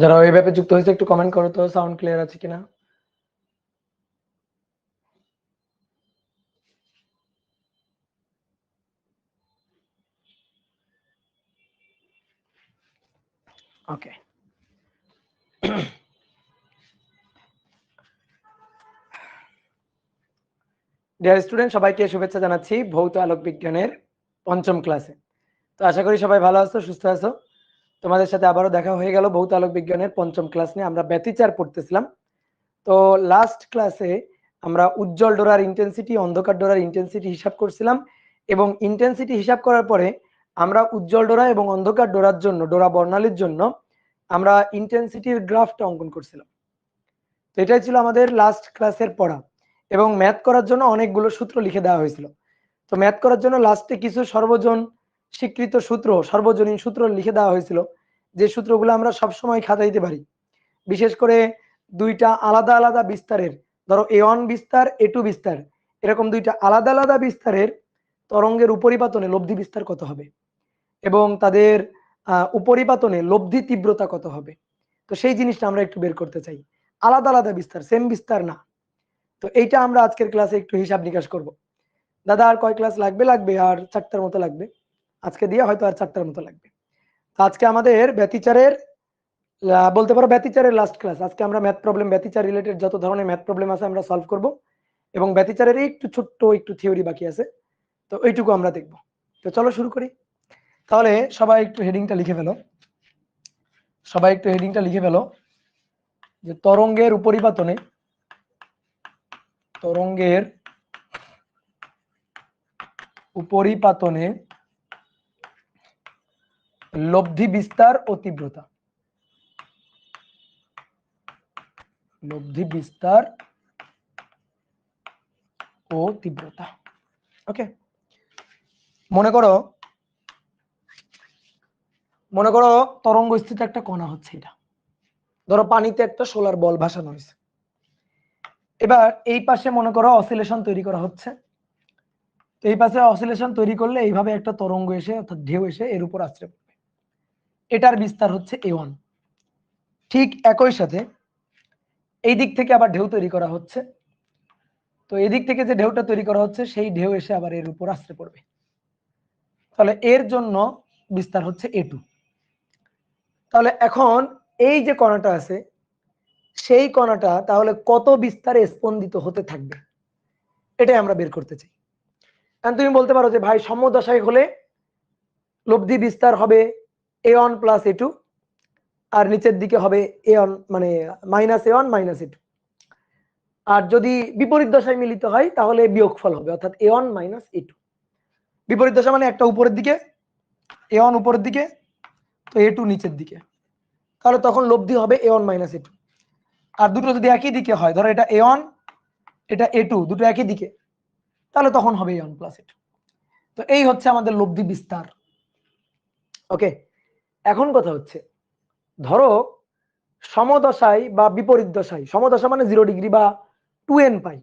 যারা ওইভাবে যুক্ত হয়েছে একটু কমেন্ট করো তো সাউন্ড ক্লিয়ার আছে কিনা। ওকে, ডিয়ার স্টুডেন্ট, সবাইকে শুভেচ্ছা জানাচ্ছি ভৌত আলোক বিজ্ঞানের পঞ্চম ক্লাসে। তো আশা করি সবাই ভালো আছো, সুস্থ আছো। তোমাদের সাথে আবারও দেখা হয়ে গেল ভৌত আলোক বিজ্ঞানের পঞ্চম ক্লাস নিয়ে। আমরা ব্যতিচার পড়তেছিলাম। তো লাস্ট ক্লাসে আমরা উজ্জ্বল ডোরার ইন্টেন্সিটি, অন্ধকার ডোরার ইন্টেন্সিটি হিসাব করছিলাম, এবং ইন্টেন্সিটি হিসাব করার পরে আমরা উজ্জ্বল ডোরা এবং অন্ধকার ডোরার জন্য, ডোরা বর্ণালীর জন্য আমরা ইন্টেন্সিটির গ্রাফটা অঙ্কন করছিলাম। তো এটাই ছিল আমাদের লাস্ট ক্লাসের পড়া, এবং ম্যাথ করার জন্য অনেকগুলো সূত্র লিখে দেওয়া হয়েছিল। তো ম্যাথ করার জন্য লাস্টে কিছু সর্বজন স্বীকৃত সূত্র, সর্বজনীন সূত্র লিখে দেওয়া হয়েছিল, যে সূত্রগুলো আমরা সবসময় খাতায় দিতে পারি। বিশেষ করে দুইটা আলাদা আলাদা বিস্তারের, ধরো A1 বিস্তার, A2 বিস্তার, এরকম দুইটা আলাদা আলাদা বিস্তারের তরঙ্গের উপরিপাতনে লব্ধি বিস্তার কত হবে, এবং তাদের উপরিপাতনে লব্ধি তীব্রতা কত হবে। তো সেই জিনিসটা আমরা একটু বের করতে চাই। আলাদা আলাদা বিস্তার, সেম বিস্তার না। তো এইটা আমরা আজকের ক্লাসে একটু হিসাব নিকাশ করব। দাদা আর কয় ক্লাস লাগবে? লাগবে আর 4টার মতো লাগবে। আজকে দিয়ে হয়তো আর 4টার মতো লাগবে। তো আজকে আমাদের ব্যতিচারের, বলতে পারো ব্যতিচারের লাস্ট ক্লাস। আজকে আমরা ম্যাথ প্রবলেম, ব্যতিচার রিলেটেড যত ধরনের ম্যাথ প্রবলেম আছে আমরা সলভ করব, এবং ব্যতিচারের একটু ছোট্ট একটু থিওরি বাকি আছে, তো ওইটুকু আমরা দেখব। তো চলো শুরু করি। তাহলে সবাই একটু হেডিংটা লিখে ফেলো, সবাই একটু হেডিংটা লিখে ফেলো যে তরঙ্গের উপরিপাতনে, তরঙ্গের উপরিপাতনে লব্ধি বিস্তার ও তীব্রতা, লব্ধি বিস্তার ও তীব্রতা। ওকে, মনে করো তরঙ্গ স্থিত একটা কণা হচ্ছে, এটা ধরো পানিতে একটা সোলার বল ভাসানো হয়েছে। এবার এই পাশে মনে করো অসিলেশন তৈরি করা হচ্ছে। এই পাশে অসিলেশন তৈরি করলে এইভাবে একটা তরঙ্গ এসে, অর্থাৎ ঢেউ এসে এর উপর আছড়ে পড়বে। এটার বিস্তার হচ্ছে A1। ঠিক একই সাথে এই দিক থেকে আবার ঢেউ তৈরি করা হচ্ছে। তো এই দিক থেকে যে ঢেউটা তৈরি করা হচ্ছে, সেই ঢেউ এসে আবার এর উপর আছড়ে পড়বে। তাহলে এর জন্য বিস্তার হচ্ছে A2। তাহলে এখন এই যে কণাটা আছে, সেই কণাটা তাহলে কত বিস্তারে স্পন্দিত হতে থাকবে, এটাই আমরা বের করতে চাই। কারণ তুমি বলতে পারো যে ভাই সমদশায় হলে লব্ধি বিস্তার হবে A1 প্লাস A2, আর নিচের দিকে হবে A1 মানে -A1 -A2। আর যদি বিপরীত দশায় মিলিত হয় তাহলে বিয়োগফল হবে, অর্থাৎ A1 -A2। বিপরীত দশা মানে একটা উপরের দিকে, A1 উপরের দিকে, তো A2 নিচের দিকে, তাহলে তখন লব্ধি হবে A1 -A2। আর দুটো যদি একই দিকে হয়, ধরো এটা A1 এটা A2, দুটো একই দিকে, তাহলে তখন হবে A1 প্লাস A2। তো এই হচ্ছে আমাদের লব্ধি বিস্তার। ওকে, এখন কথা হচ্ছে, ধরো সমদশায় বা বিপরীত দশায়, সমদশা মানে 0 ডিগ্রি বা 2n পাই,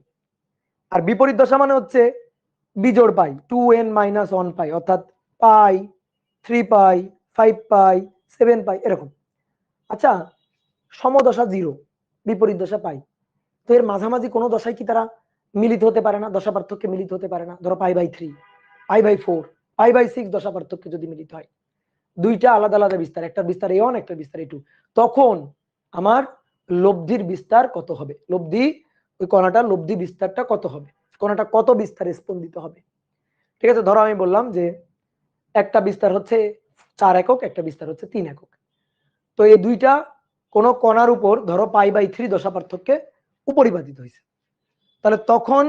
আর বিপরীত দশা মানে হচ্ছে বিজোড় পাই, 2n - 1 পাই, অর্থাৎ পাই, 3 পাই, 5 পাই, 7 পাই, এরকম। আচ্ছা, সমদশা 0, বিপরীত দশা পাই, তো এর মাঝামাঝি কোনো দশায় কি তারা মিলিত হতে পারে না? দশা পার্থক্যে মিলিত হতে পারে না? ধরো π/3, π/4, π/6 দশা পার্থক্যে যদি মিলিত হয়, দুইটা আলাদা আলাদা বিস্তার, একটা বিস্তার A1 একটা বিস্তার A2, তখন আমার লব্ধির বিস্তার কত হবে? লব্ধি, ওই কণাটার লব্ধি বিস্তারটা কত হবে, কণাটা কত বিস্তারে স্পন্দিত হবে। ঠিক আছে, ধরো আমি বললাম যে একটা বিস্তার হচ্ছে 4 একক, একটা বিস্তার হচ্ছে 3 একক। তো এই দুইটা কোন কণার উপর ধরো π/3 দশা পার্থক্যে উপরিপাতিত হয়েছে, তাহলে তখন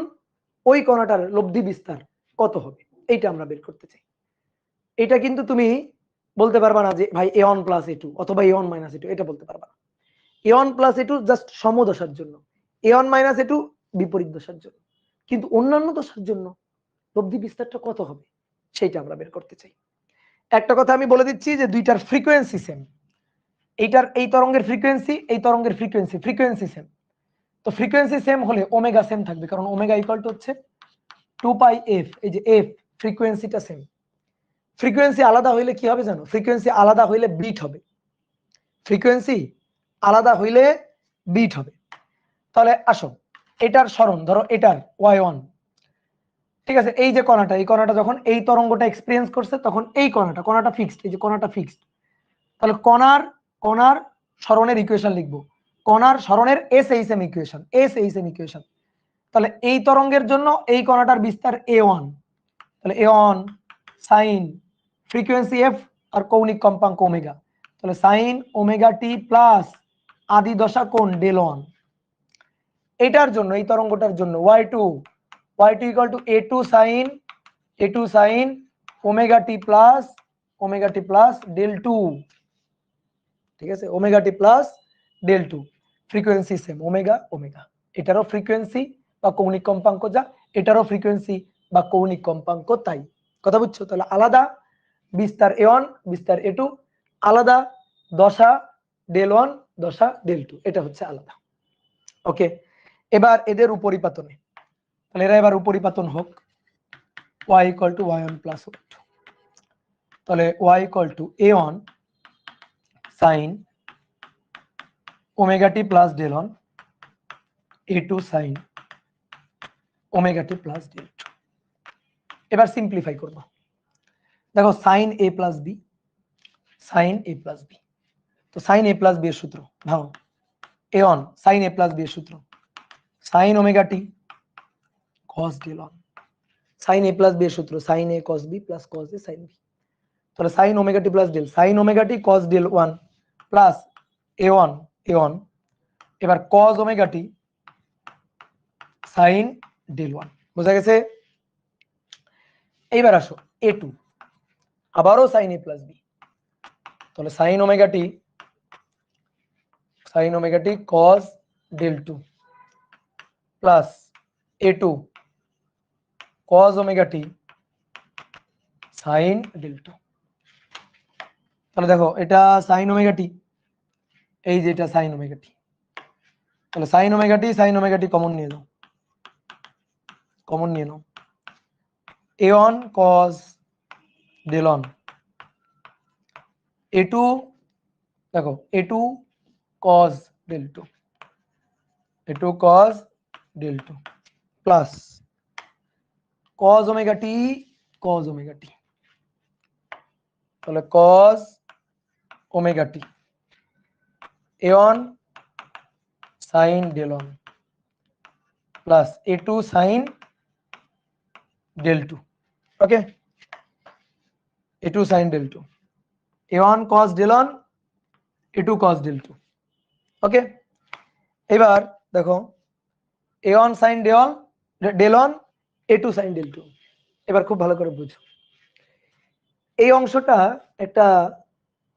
ওই কণাটার লব্ধি বিস্তার কত হবে, এইটা আমরা বের করতে চাই। এটা কিন্তু তুমি বলতে পারবা না যে ভাই A1 প্লাস A2 অথবা A1 মাইনাস A2, এটা বলতে পারবা না। A1 প্লাস A2 জাস্ট সমদশার জন্য, A1 মাইনাস A2 বিপরীত দশার জন্য, কিন্তু অন্যান্য দশার জন্য লব্ধি বিস্তারটা কত হবে সেটা আমরা বের করতে চাই। একটা কথা আমি বলে দিচ্ছি যে দুইটার ফ্রিকোয়েন্সি সেম। এইটার, এই তরঙ্গের ফ্রিকোয়েন্সি, এই তরঙ্গের ফ্রিকোয়েন্সি সেম। তো ফ্রিকোয়েন্সি সেম হলে ওমেগা সেম থাকবে, কারণ ওমেগা ইকুয়াল টু হচ্ছে 2πf। এই যে f, ফ্রিকোয়েন্সিটা সেম। ফ্রিকোয়েন্সি আলাদা হইলে কি হবে জানো? ফ্রিকোয়েন্সি আলাদা হইলে বিট হবে। ফ্রিকোয়েন্সি আলাদা হইলে বিট হবে। তাহলে আসো এটার স্মরণ ধরো, এটার y1, ঠিক আছে, এই যে কণাটা, এই কণাটা যখন এই তরঙ্গটা এক্সপেরিয়েন্স করছে তখন এই কণাটা ফিক্সড, এই যে কণাটা ফিক্সড। তাহলে কণার স্মরণের ইকুয়েশন লিখবো, কণার স্মরণের এসএইচএম ইকুয়েশন। তাহলে এই তরঙ্গের জন্য এই কণাটার বিস্তার a1, তাহলে a1 সাইন ফ্রিকোয়েন্সি f আর কৌণিক কম্পাঙ্ক ওমেগা, তাহলে সাইন ওমেগা টি প্লাস আদি দশা কোণ ডেল1। এটার জন্য, এই তরঙ্গটার জন্য y2 equal to a2 sine omega T plus del two, ঠিক আছে, ওমেগা টি plus del two, frequency same omega, এটারও ফ্রিকোয়েন্সি বা কৌণিক কম্পাঙ্ক যা, এটারও ফ্রিকোয়েন্সি বা কৌণিক কম্পাঙ্ক তাই। কথা বুঝছো? তাহলে আলাদা বিস্তার a1 বিস্তার a2, আলাদা দশা ডেল1 দশা ডেল2, এটা হচ্ছে আলাদা। ওকে, এবার এদের উপরিপাতনে, তাহলে এরা এবার উপরিপাতন হোক, y equal two y1 plus y2, তাহলে y equal to a1 sine omega T plus del one, a2 sine omega T plus del two. এবার সিম্পলিফাই করব, দেখো সাইন a প্লাস বি, তো সাইন a প্লাস বি এর সূত্র ভাঙো, a1 sign a plus b এর সূত্র sine omega t cos del one, sine a plus b এর সূত্র sine a cos b plus cos a sine b, তাহলে sine omega টি plus del, sine omega t cos del one plus a1, এবার cos omega t sine del one, বোঝা গেছে? এইবার আসো a2, আবারও sine a plus b, তাহলে sine omega t cos del two plus a2 cos omega t sine del two. তাহলে দেখো এটা সাইন ওমেগা টি, এই যে এটা সাইন ওমেগা টি, তাহলে সাইন ওমেগা টি কমন নিয়ে নাও, a1 cos ডেল1, a2 দেখো a2 cos del two plus cos omega t, তাহলে cos omega t a1 sine del one plus a2 sine del two. Okay, a2 sine del two, a1 cos del one, a2 cos del two. Okay, এবার দেখো a1 sine ডেল1, a2 sine ডেল2। এবার খুব ভালো করে বুঝো, এই অংশটা একটা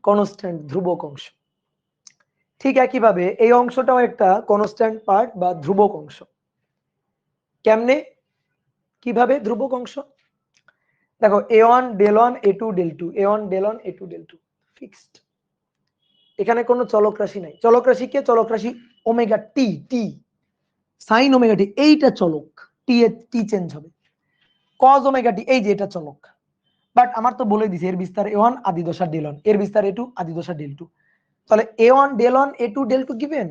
কনস্ট্যান্ট ধ্রুবক অংশ, ঠিক একইভাবে এই অংশটাও একটা কনস্ট্যান্ট পার্ট বা ধ্রুবক অংশ। কেমনে, কিভাবে ধ্রুবক অংশ? দেখো a1 ডেল1 a2 ডেল2, a1 ডেল1 a2 ডেল2 fixed, এখানে কোনো চলক রাশি নাই। চলক রাশি ওমেগা টি সাইন ওমেগা টি, এইটা চলক, টি চেঞ্জ হবে। cos ওমেগা টি, এই যে এটা চলক, বাট আমার তো বলে দিছে এর বিস্তার a1 আদি দশা ডেল1, এর বিস্তার a2 আদি দশা ডেল2, তাহলে a1 ডেল1 a2 ডেল2 গিভেন।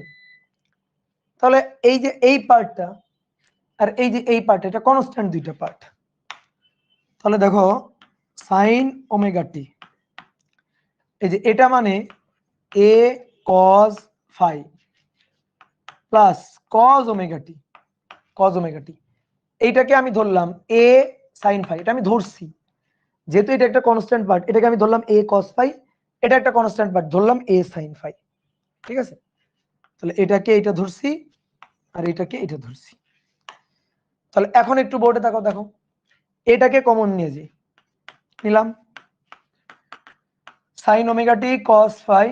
তাহলে এই যে এই পার্টটা আর এই যে এই পার্ট, এটা কনস্ট্যান্ট দুইটা পার্ট। তাহলে দেখো সাইন ওমেগা টি, এই যে এটা মানে a cos phi plus cos omega t, এইটাকে আমি ধরলাম a sin phi, এটা আমি ধরছি যেহেতু এটা একটা কনস্ট্যান্ট পার্ট, এটাকে আমি ধরলাম a cos phi, এটা একটা কনস্ট্যান্ট পার্ট, ধরলাম a sin phi, ঠিক আছে। তাহলে এটাকে এটা ধরছি আর এটাকে এটা ধরছি। তাহলে এখন একটু বোর্ডে তাকাও, দেখো এটাকে কমন নিয়ে যাই, নিলাম sin omega t cos phi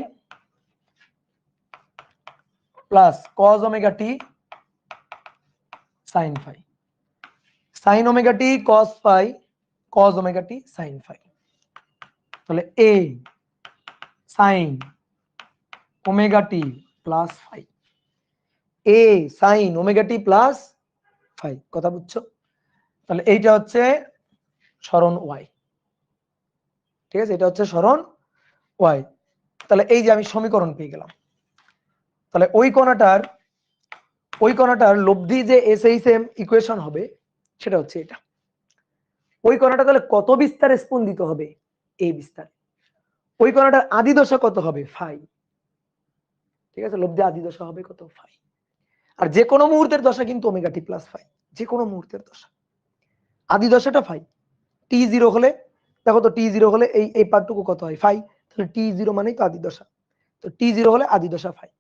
plus cos omega t sin phi, sin omega t cos phi cos omega t sin phi, তাহলে a sin omega T plus phi, a sin omega T plus phi, কথা বুঝছো? তাহলে এইটা হচ্ছে সরণ y, ঠিক আছে, এটা হচ্ছে সরণ y। তাহলে এই যে আমি সমীকরণ পেয়ে গেলাম, তাহলে ওই কণাটার লব্ধি যে এসএইচএম ইকুয়েশন হবে সেটা হচ্ছে এটা। ওই কণাটা তাহলে কত বিস্তারে স্পন্দিত হবে? এই বিস্তারে। ওই কণাটার আদি দশা কত হবে? ফাই। ঠিক আছে, লব্ধি আদি দশা হবে কত? ফাই। আর যে কোনো মুহূর্তের দশা কিন্তু ওমেগা টি প্লাস ফাই, যে কোনো মুহূর্তের দশা। আদি দশাটা ফাই। টি জিরো হলে দেখো তো, টি জিরো হলে এই পার্টটুকু কত হয়? ফাই। তাহলে টি জিরো মানেই তো আদি দশা, তো টি জিরো হলে আদি দশা ফাই।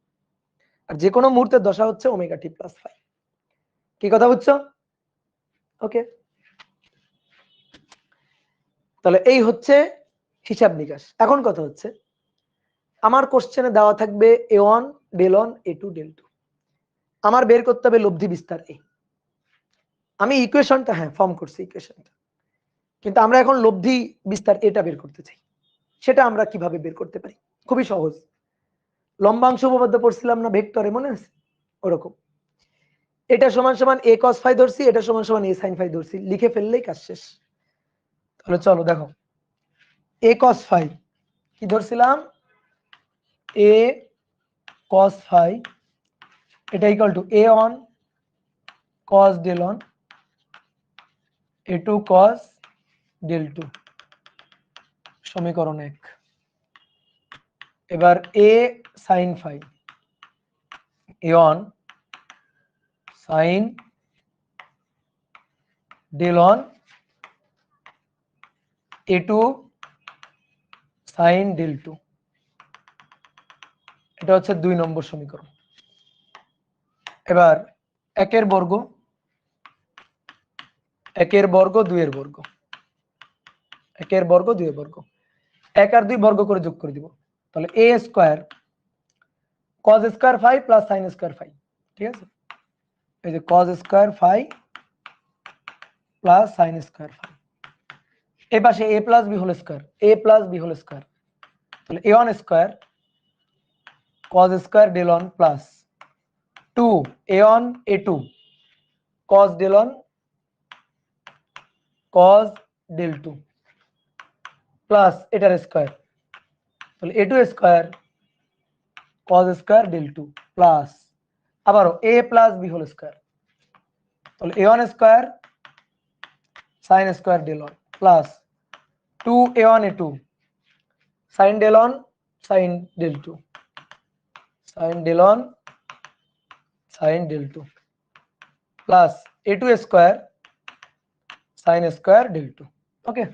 আর যে কোনো মুহূর্তের দশা হচ্ছে ওমেগা টি প্লাস ফাই। কি কথা বুঝছো? ওকে, তাহলে এই হচ্ছে হিসাব নিকাশ। এখন কথা হচ্ছে, আমার কোশ্চেনে দেওয়া থাকবে A1 ডেল 1 A2 ডেল 2, আমার বের করতে হবে লব্ধি বিস্তার এ। আমি ইকুয়েশনটা হ্যাঁ ফর্ম করছি ইকুয়েশনটা, কিন্তু আমরা এখন লব্ধি বিস্তার এটা বের করতে চাই। সেটা আমরা কিভাবে বের করতে পারি? খুবই সহজ। লম্বাংশ উপপাদ্য পড়ছিলাম না ভেক্টরে, মনে আছে? ওরকম এটা সমান সমান a cos ফাই ধরছি, এটা সমান সমান a sin ফাই ধরছি, লিখে ফেললেই কাজ শেষ। তাহলে চলো দেখো, a cos ফাই কি ধরছিলাম? a cos ফাই এটা equal to a1 cos del 1 a2 cos del 2, সমীকরণ 1। এবার a sin phi a1 sin del 1 a2 sin del 2, এটা হচ্ছে 2 নম্বর সমীকরণ। এবার একের বর্গ 2 এর বর্গ 1 এর বর্গ 2 এর বর্গ 1 আর 2 বর্গ করে যোগ করে দিব। তাহলে a square cos square phi plus sin square phi. ঠিক আছে, এই যে cos square phi plus sin square phi, এই পাশে a plus b whole square, তাহলে a1 square cos square del 1 plus 2 a1 a2 cos del 1 cos del 2 plus এটার square, তাহলে a2 square cos square del 2 plus আবারও a plus b whole square, তাহলে a1 square sin square del 1 plus 2 a1 a2 sin del 1 sin del 2 sin del 1 sin del 2 plus a2 square sin square del 2। Okay,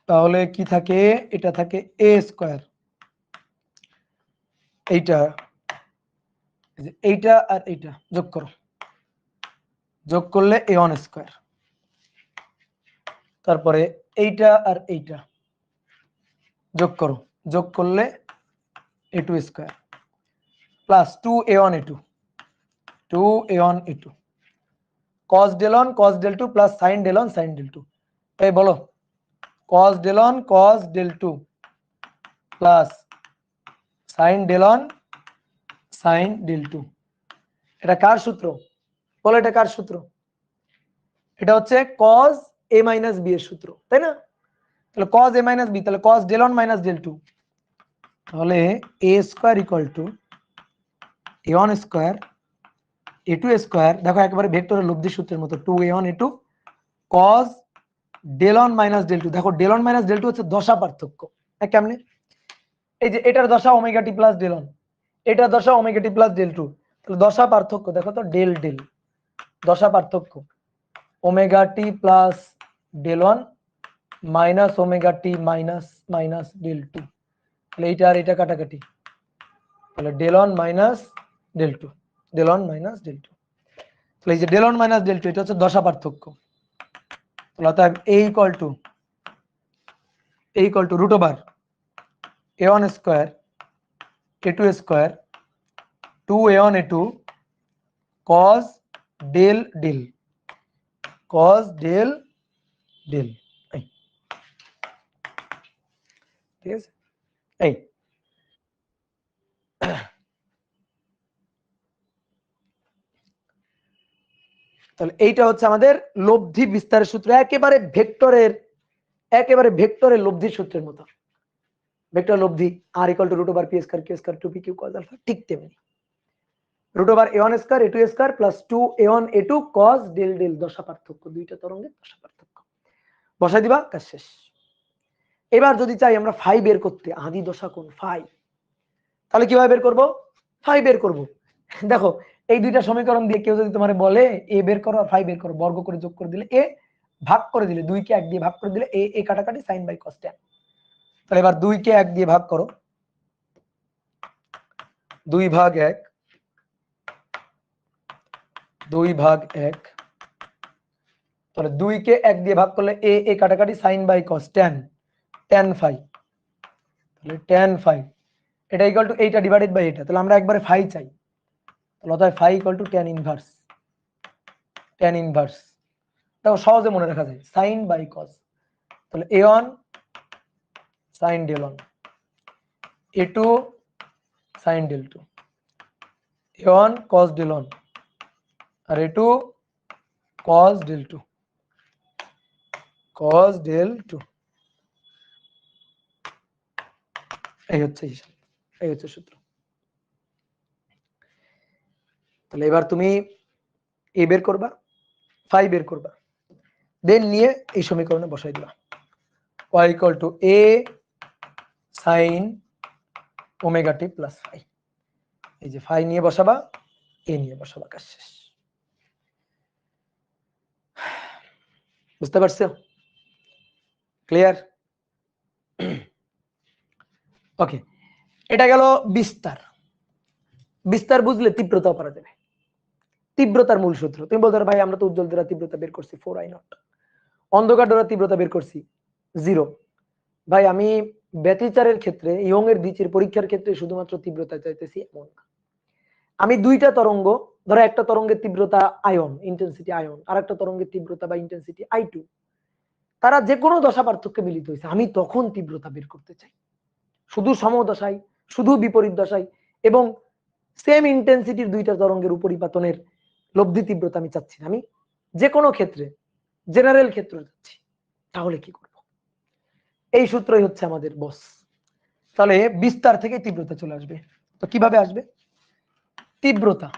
তাহলে কি থাকে? এটা থাকে a square, এইটা আর এইটা যোগ করো, যোগ করলে a1 স্কয়ার, তারপরে এইটা আর এইটা যোগ করো, যোগ করলে a2 square plus 2 a1 a2 cos del 1 cos del 2 plus sin del 1 sin del 2। এই বলো, cos del 1 cos del 2 plus sin del 1 sin del 2, এটা কার সূত্র? বলো এটা কার সূত্র? এটা হচ্ছে cos a মাইনাস b এর সূত্র, তাই না? তাহলে cos a মাইনাস b, তাহলে cos ডেল 1 মাইনাস ডেল 2, তাহলে a square equal to a1 square a2 square, দেখো একেবারে ভেক্টরের লব্ধি সূত্রের মতো, 2 a1 a2 cos del 1 minus del 2। দেখো ডেল 1 মাইনাস ডেল 2 হচ্ছে দশা পার্থক্য। কেমনে? এই যে এটার দশা ওমেগা টি প্লাস ডেল 1, এটার দশা ওমেগা টি প্লাস ডেল 2, তাহলে দশা পার্থক্য দেখো তো, ডেল ডেল দশা পার্থক্য ওমেগা টি plus del 1 minus omega T minus minus del 2, তাহলে এইটা আর এটা কাটাকাটি, তাহলে del 1 minus del 2, del 1 minus del 2, তাহলে এই যে ডেল 1 মাইনাস ডেল 2 এটা হচ্ছে দশা পার্থক্য। তাহলে অতএব a equal to root over a1 square a2 square 2 a1 a2 cos del del cos del del, ঠিক আছে? এই তাহলে এইটা হচ্ছে আমাদের লব্ধি বিস্তারের সূত্র, একেবারে ভেক্টরের লব্ধি সূত্রের মতো। ভেক্টর লব্ধি r equal to root over P square Q square 2p Q cos alpha, ঠিক তেমনি root over a1 square a2 square plus 2 a1 a2 cos del del, দশা পার্থক্য, দুইটা তরঙ্গের দশা পার্থক্য বসাই দিবা, কাজ শেষ। এবার যদি চাই আমরা ফাই বের করতে, আদি দশা কোণ ফাই, তাহলে কিভাবে বের করব? ফাই বের করব। দেখো এই দুইটা সমীকরণ দিয়ে কেউ যদি তোমার বলে এ বের করো আর ফাই বের করো, বর্গ করে যোগ করে দিলে এ, ভাগ করে দিলে 2 কে 1 দিয়ে ভাগ করে দিলে এ, এ কাটাকাটি sin বাই cos tan। তাহলে এবার 2 কে 1 দিয়ে ভাগ করো, 2 ভাগ 1, 2 ভাগ 1, তাহলে 2 কে 1 দিয়ে ভাগ করলে এ, এ কাটাকাটি sin by cos tan, tan phi, তাহলে tan ফাই এটা ইকুয়াল টু এইটা ডিভাইডেড বাই এটা, তাহলে আমরা একবারে ফাই চাই, তাহলে অতএব phi equal to tan inverse, tan inverse দেখো সহজে মনে রাখা যায় sin বাই cos, তাহলে a1 sin del 1, a2 sin del 2, a1 cos del 1 আর a2 cos del 2, cos del 2, এই হচ্ছে হিসাব, এই হচ্ছে সূত্র। তাহলে এবার তুমি এ বের করবা, ফাই বের করবা, দেন নিয়ে এই সমীকরণে বসাই দিবা y equal to a sin omega T plus phi, এই যে ফাই নিয়ে বসাবা, এ নিয়ে বসাবা, কাজ শেষ। বুঝতে পারছো? ক্লিয়ার? ওকে, এটা গেল বিস্তার। বিস্তার বুঝলে তীব্রতা পারা যাবে, তীব্রতার মূল সূত্র। তুমি বলতে পারো ভাই আমরা তো উজ্জ্বল দ্বারা তীব্রতা বের করছি 4i0, অন্ধকার দ্বারা তীব্রতা বের করছি 0। ভাই আমি ব্যতিচারের ক্ষেত্রে ইয়ং এর দ্বিচির পরীক্ষার ক্ষেত্রে শুধুমাত্র তীব্রতা চাইতেছি এমন না। আমি দুইটা তরঙ্গ, ধরো একটা তরঙ্গের তীব্রতা আয়ন, ইন্টেন্সিটি আয়ন, আর একটা তরঙ্গের তীব্রতা বা ইন্টেন্সিটি i2, তারা যে কোনো দশা পার্থক্যে মিলিত হয়েছে, আমি তখন তীব্রতা বের করতে চাই, শুধু সমদশায়, শুধু বিপরীত দশায়, এবং সেম ইন্টেন্সিটির দুইটা তরঙ্গের উপরিপাতনের লব্ধি তীব্রতা আমি চাচ্ছি না, আমি যে কোনো ক্ষেত্রে জেনারেল ক্ষেত্রে যাচ্ছি। তাহলে কি করব? এই সূত্রই হচ্ছে আমাদের বস। তাহলে বিস্তার থেকে তীব্রতা চলে আসবে। তো কিভাবে আসবে? তীব্রতা,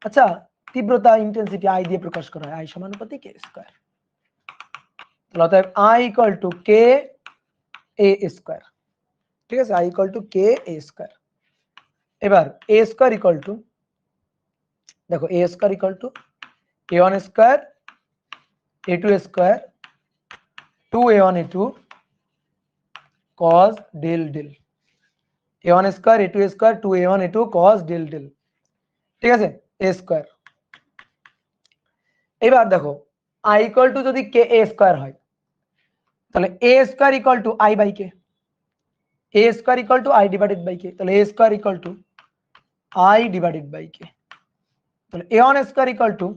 আচ্ছা তীব্রতা ইন্টেন্সিটি আই দিয়ে প্রকাশ করা হয়, আই সমানুপাতিক কে স্কয়ার, তাহলে অতএব I equal to k a square, ঠিক আছে, I equal to k a square. এবার এ স্কয়ার ইকুয়াল টু, দেখো a square equal to a1 square a2 square 2a1 a2 cos del del, a1 square a2 square 2a1 a2 cos del del, ঠিক আছে, a square. এবার দেখো i equal two যদি কে a square হয়, তাহলে a square equal to i by k, a square equal to i divided by k, তাহলে a square equal to i divided by k, তাহলে a1 square equal to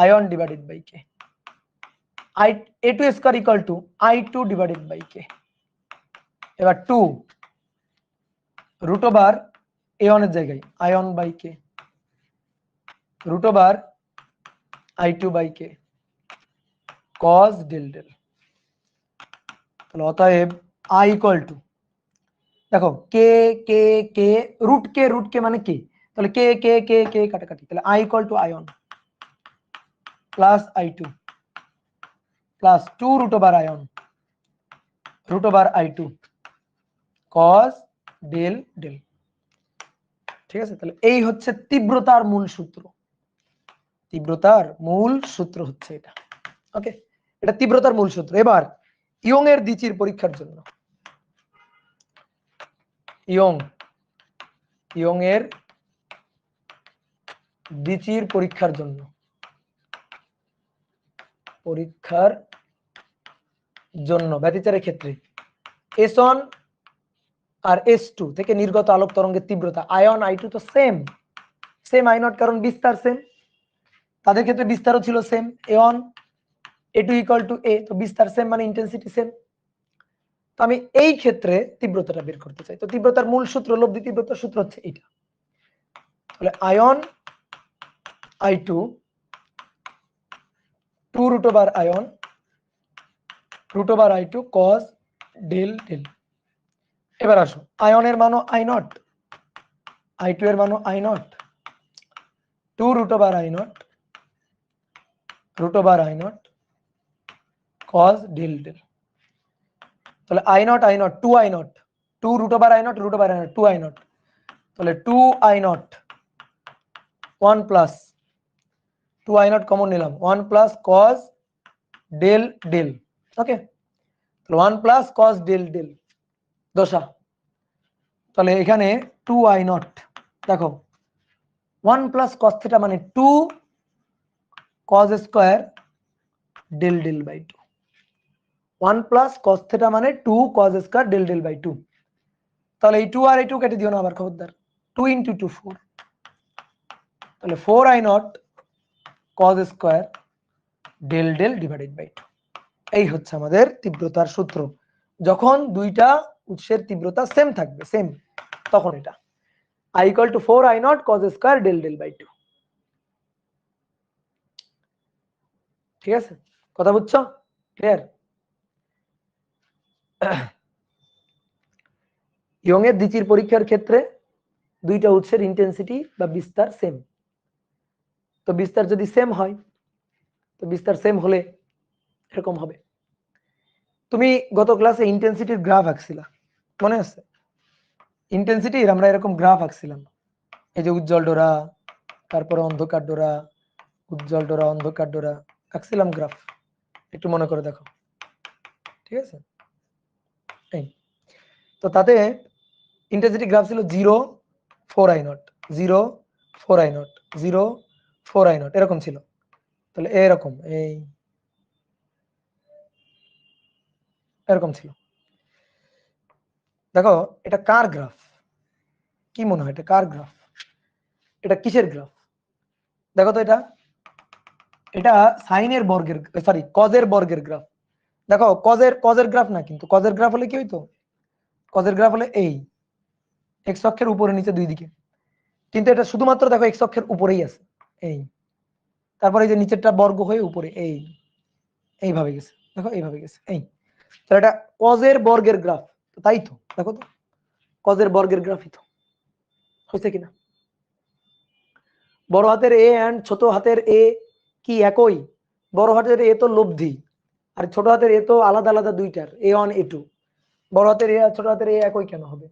i1 divided by k, i a2 square equal to i2 divided by k. এবার 2 root over a1 এর জায়গায় i1 by k, root over i2 by k cos del del, তাহলে অতএব i equal to, দেখো কে কে কে root কে মানে কে, তাহলে কে কে কে কে কাটাকাটি, তাহলে i equal to i1 plus i2 plus 2 root over i1 root over i2 cos del del, ঠিক আছে। তাহলে এই হচ্ছে তীব্রতার মূল সূত্র, তীব্রতার মূল সূত্র হচ্ছে এটা। ওকে, এটা তীব্রতার মূল সূত্র। এবার ইয়ং এর দ্বিচির পরীক্ষার জন্য, ইয়ং এর দ্বিচির পরীক্ষার জন্য, ব্যতিচারের ক্ষেত্রে S1 আর S2 থেকে নির্গত আলোক তরঙ্গের তীব্রতা আয়ন I2 তো সেম I0, কারণ বিস্তার সেম, তাদের ক্ষেত্রে বিস্তারও ছিল same, A1 A2 equal to A, তো বিস্তার সেম মানে ইন্টেন্সিটি সেম। তো আমি এই ক্ষেত্রে তীব্রতাটা বের করতে চাই, তো তীব্রতার মূল সূত্র, লব্ধি তীব্রতার সূত্র হচ্ছে এটা। তাহলে I one I2 2 root over I one root over I2 cos del del. এবার আসো আয়নের মানও আই নট, I2 এর মানও I naught, 2 root over I naught cos del del. তাহলে I naught 2 I naught, 2 root over I naught 2 I naught, তাহলে 2 I naught 1 plus 2 I naught common নিলাম 1 plus cos del del. Okay, তাহলে 1 plus cos del del দশা। তাহলে এখানে 2 I not, দেখো 1 plus cos theta মানে 2 cos square del del by 2, 1 plus cos theta মানে 2 cos square del del by 2। তাহলে এই 2 আর এই 2 কেটে দিও না আবার, খবরদার। 2 ইন্টু 2 4, তাহলে 4 I naught cos square del del divided by 2। এই হচ্ছে আমাদের তীব্রতার সূত্র। যখন দুইটা উৎসের তীব্রতা সেম থাকবে, সেম, তখন এটা I equal to 4 I naught cos square del del by 2। ঠিক আছে, কথা বুঝছো? ক্লিয়ার? ইয়ং এর দ্বিতীয় পরীক্ষার ক্ষেত্রে দুইটা উৎসের ইন্টেন্সিটি বা বিস্তার সেম। তো বিস্তার যদি সেম হয়, তো বিস্তার সেম হলে এরকম হবে। তুমি গত ক্লাসে ইন্টেন্সিটির গ্রাফ আঁকছিলা, মনে আছে? ইন্টেন্সিটির আমরা এরকম গ্রাফ আঁকছিলাম, এই যে উজ্জ্বল ডোরা, তারপরে অন্ধকার ডোরা, উজ্জ্বল ডোরা, অন্ধকার ডোরা, আঁকছিলাম গ্রাফ, একটু মনে করে দেখো। ঠিক আছে, এই তো তাতে ইন্টেন্সিটি গ্রাফ ছিল 0 4 I not, 0 4 I not, 0 4 I not, এরকম ছিল। তাহলে এরকম এই এরকম ছিল। দেখো এটা কার গ্রাফ? কি মনে হয় এটা কার গ্রাফ? এটা কিসের গ্রাফ? দেখো তো এটা, এটা সাইনের বর্গের, সরি কজের বর্গের গ্রাফ। দেখো কজের গ্রাফ না, কিন্তু কজের গ্রাফ হলে কি হইতো? কজের গ্রাফ হলে এই এক্স অক্ষের উপরে নিচে দুই দিকে, কিন্তু এটা শুধুমাত্র দেখো এক্স অক্ষের উপরেই আছে এই, তারপরে এই যে নিচেরটা বর্গ হয়ে উপরে এই এইভাবে গেছে, দেখো এইভাবে গেছে এই। তাহলে এটা কজের বর্গের গ্রাফ, তাই তো দেখো তো কজের বর্গের গ্রাফই তো হয়েছে কিনা। বড় হাতের এ এন্ড ছোট হাতের এ কি একই? বড় হাতের এ তো লব্ধি, আর ছোট হাতের এ তো আলাদা আলাদা দুইটার, A1 A2। বড় হাতের এ আর ছোট হাতের এ একই কেন হবে?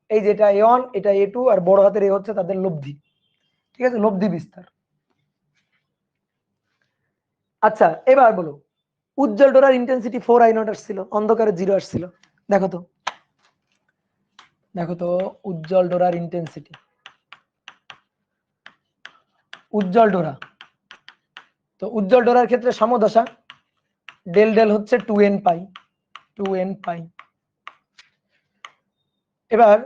এই যে এটা A1 এটা A2 আর বড় হাতের এ হচ্ছে তাদের লব্ধি। ঠিক আছে, লব্ধি বিস্তার। আচ্ছা এবার বলো, উজ্জ্বল ডোরার ইন্টেন্সিটি 4 আই নট আসছিল, অন্ধকারে 0 আসছিল। দেখো তো, দেখো তো উজ্জ্বল ডোরার ইন্টেন্সিটি, উজ্জ্বল ডোরা, তো উজ্জ্বল ডোরার ক্ষেত্রে সমদশা ডেল ডেল হচ্ছে 2n পাই, 2n পাই। এবার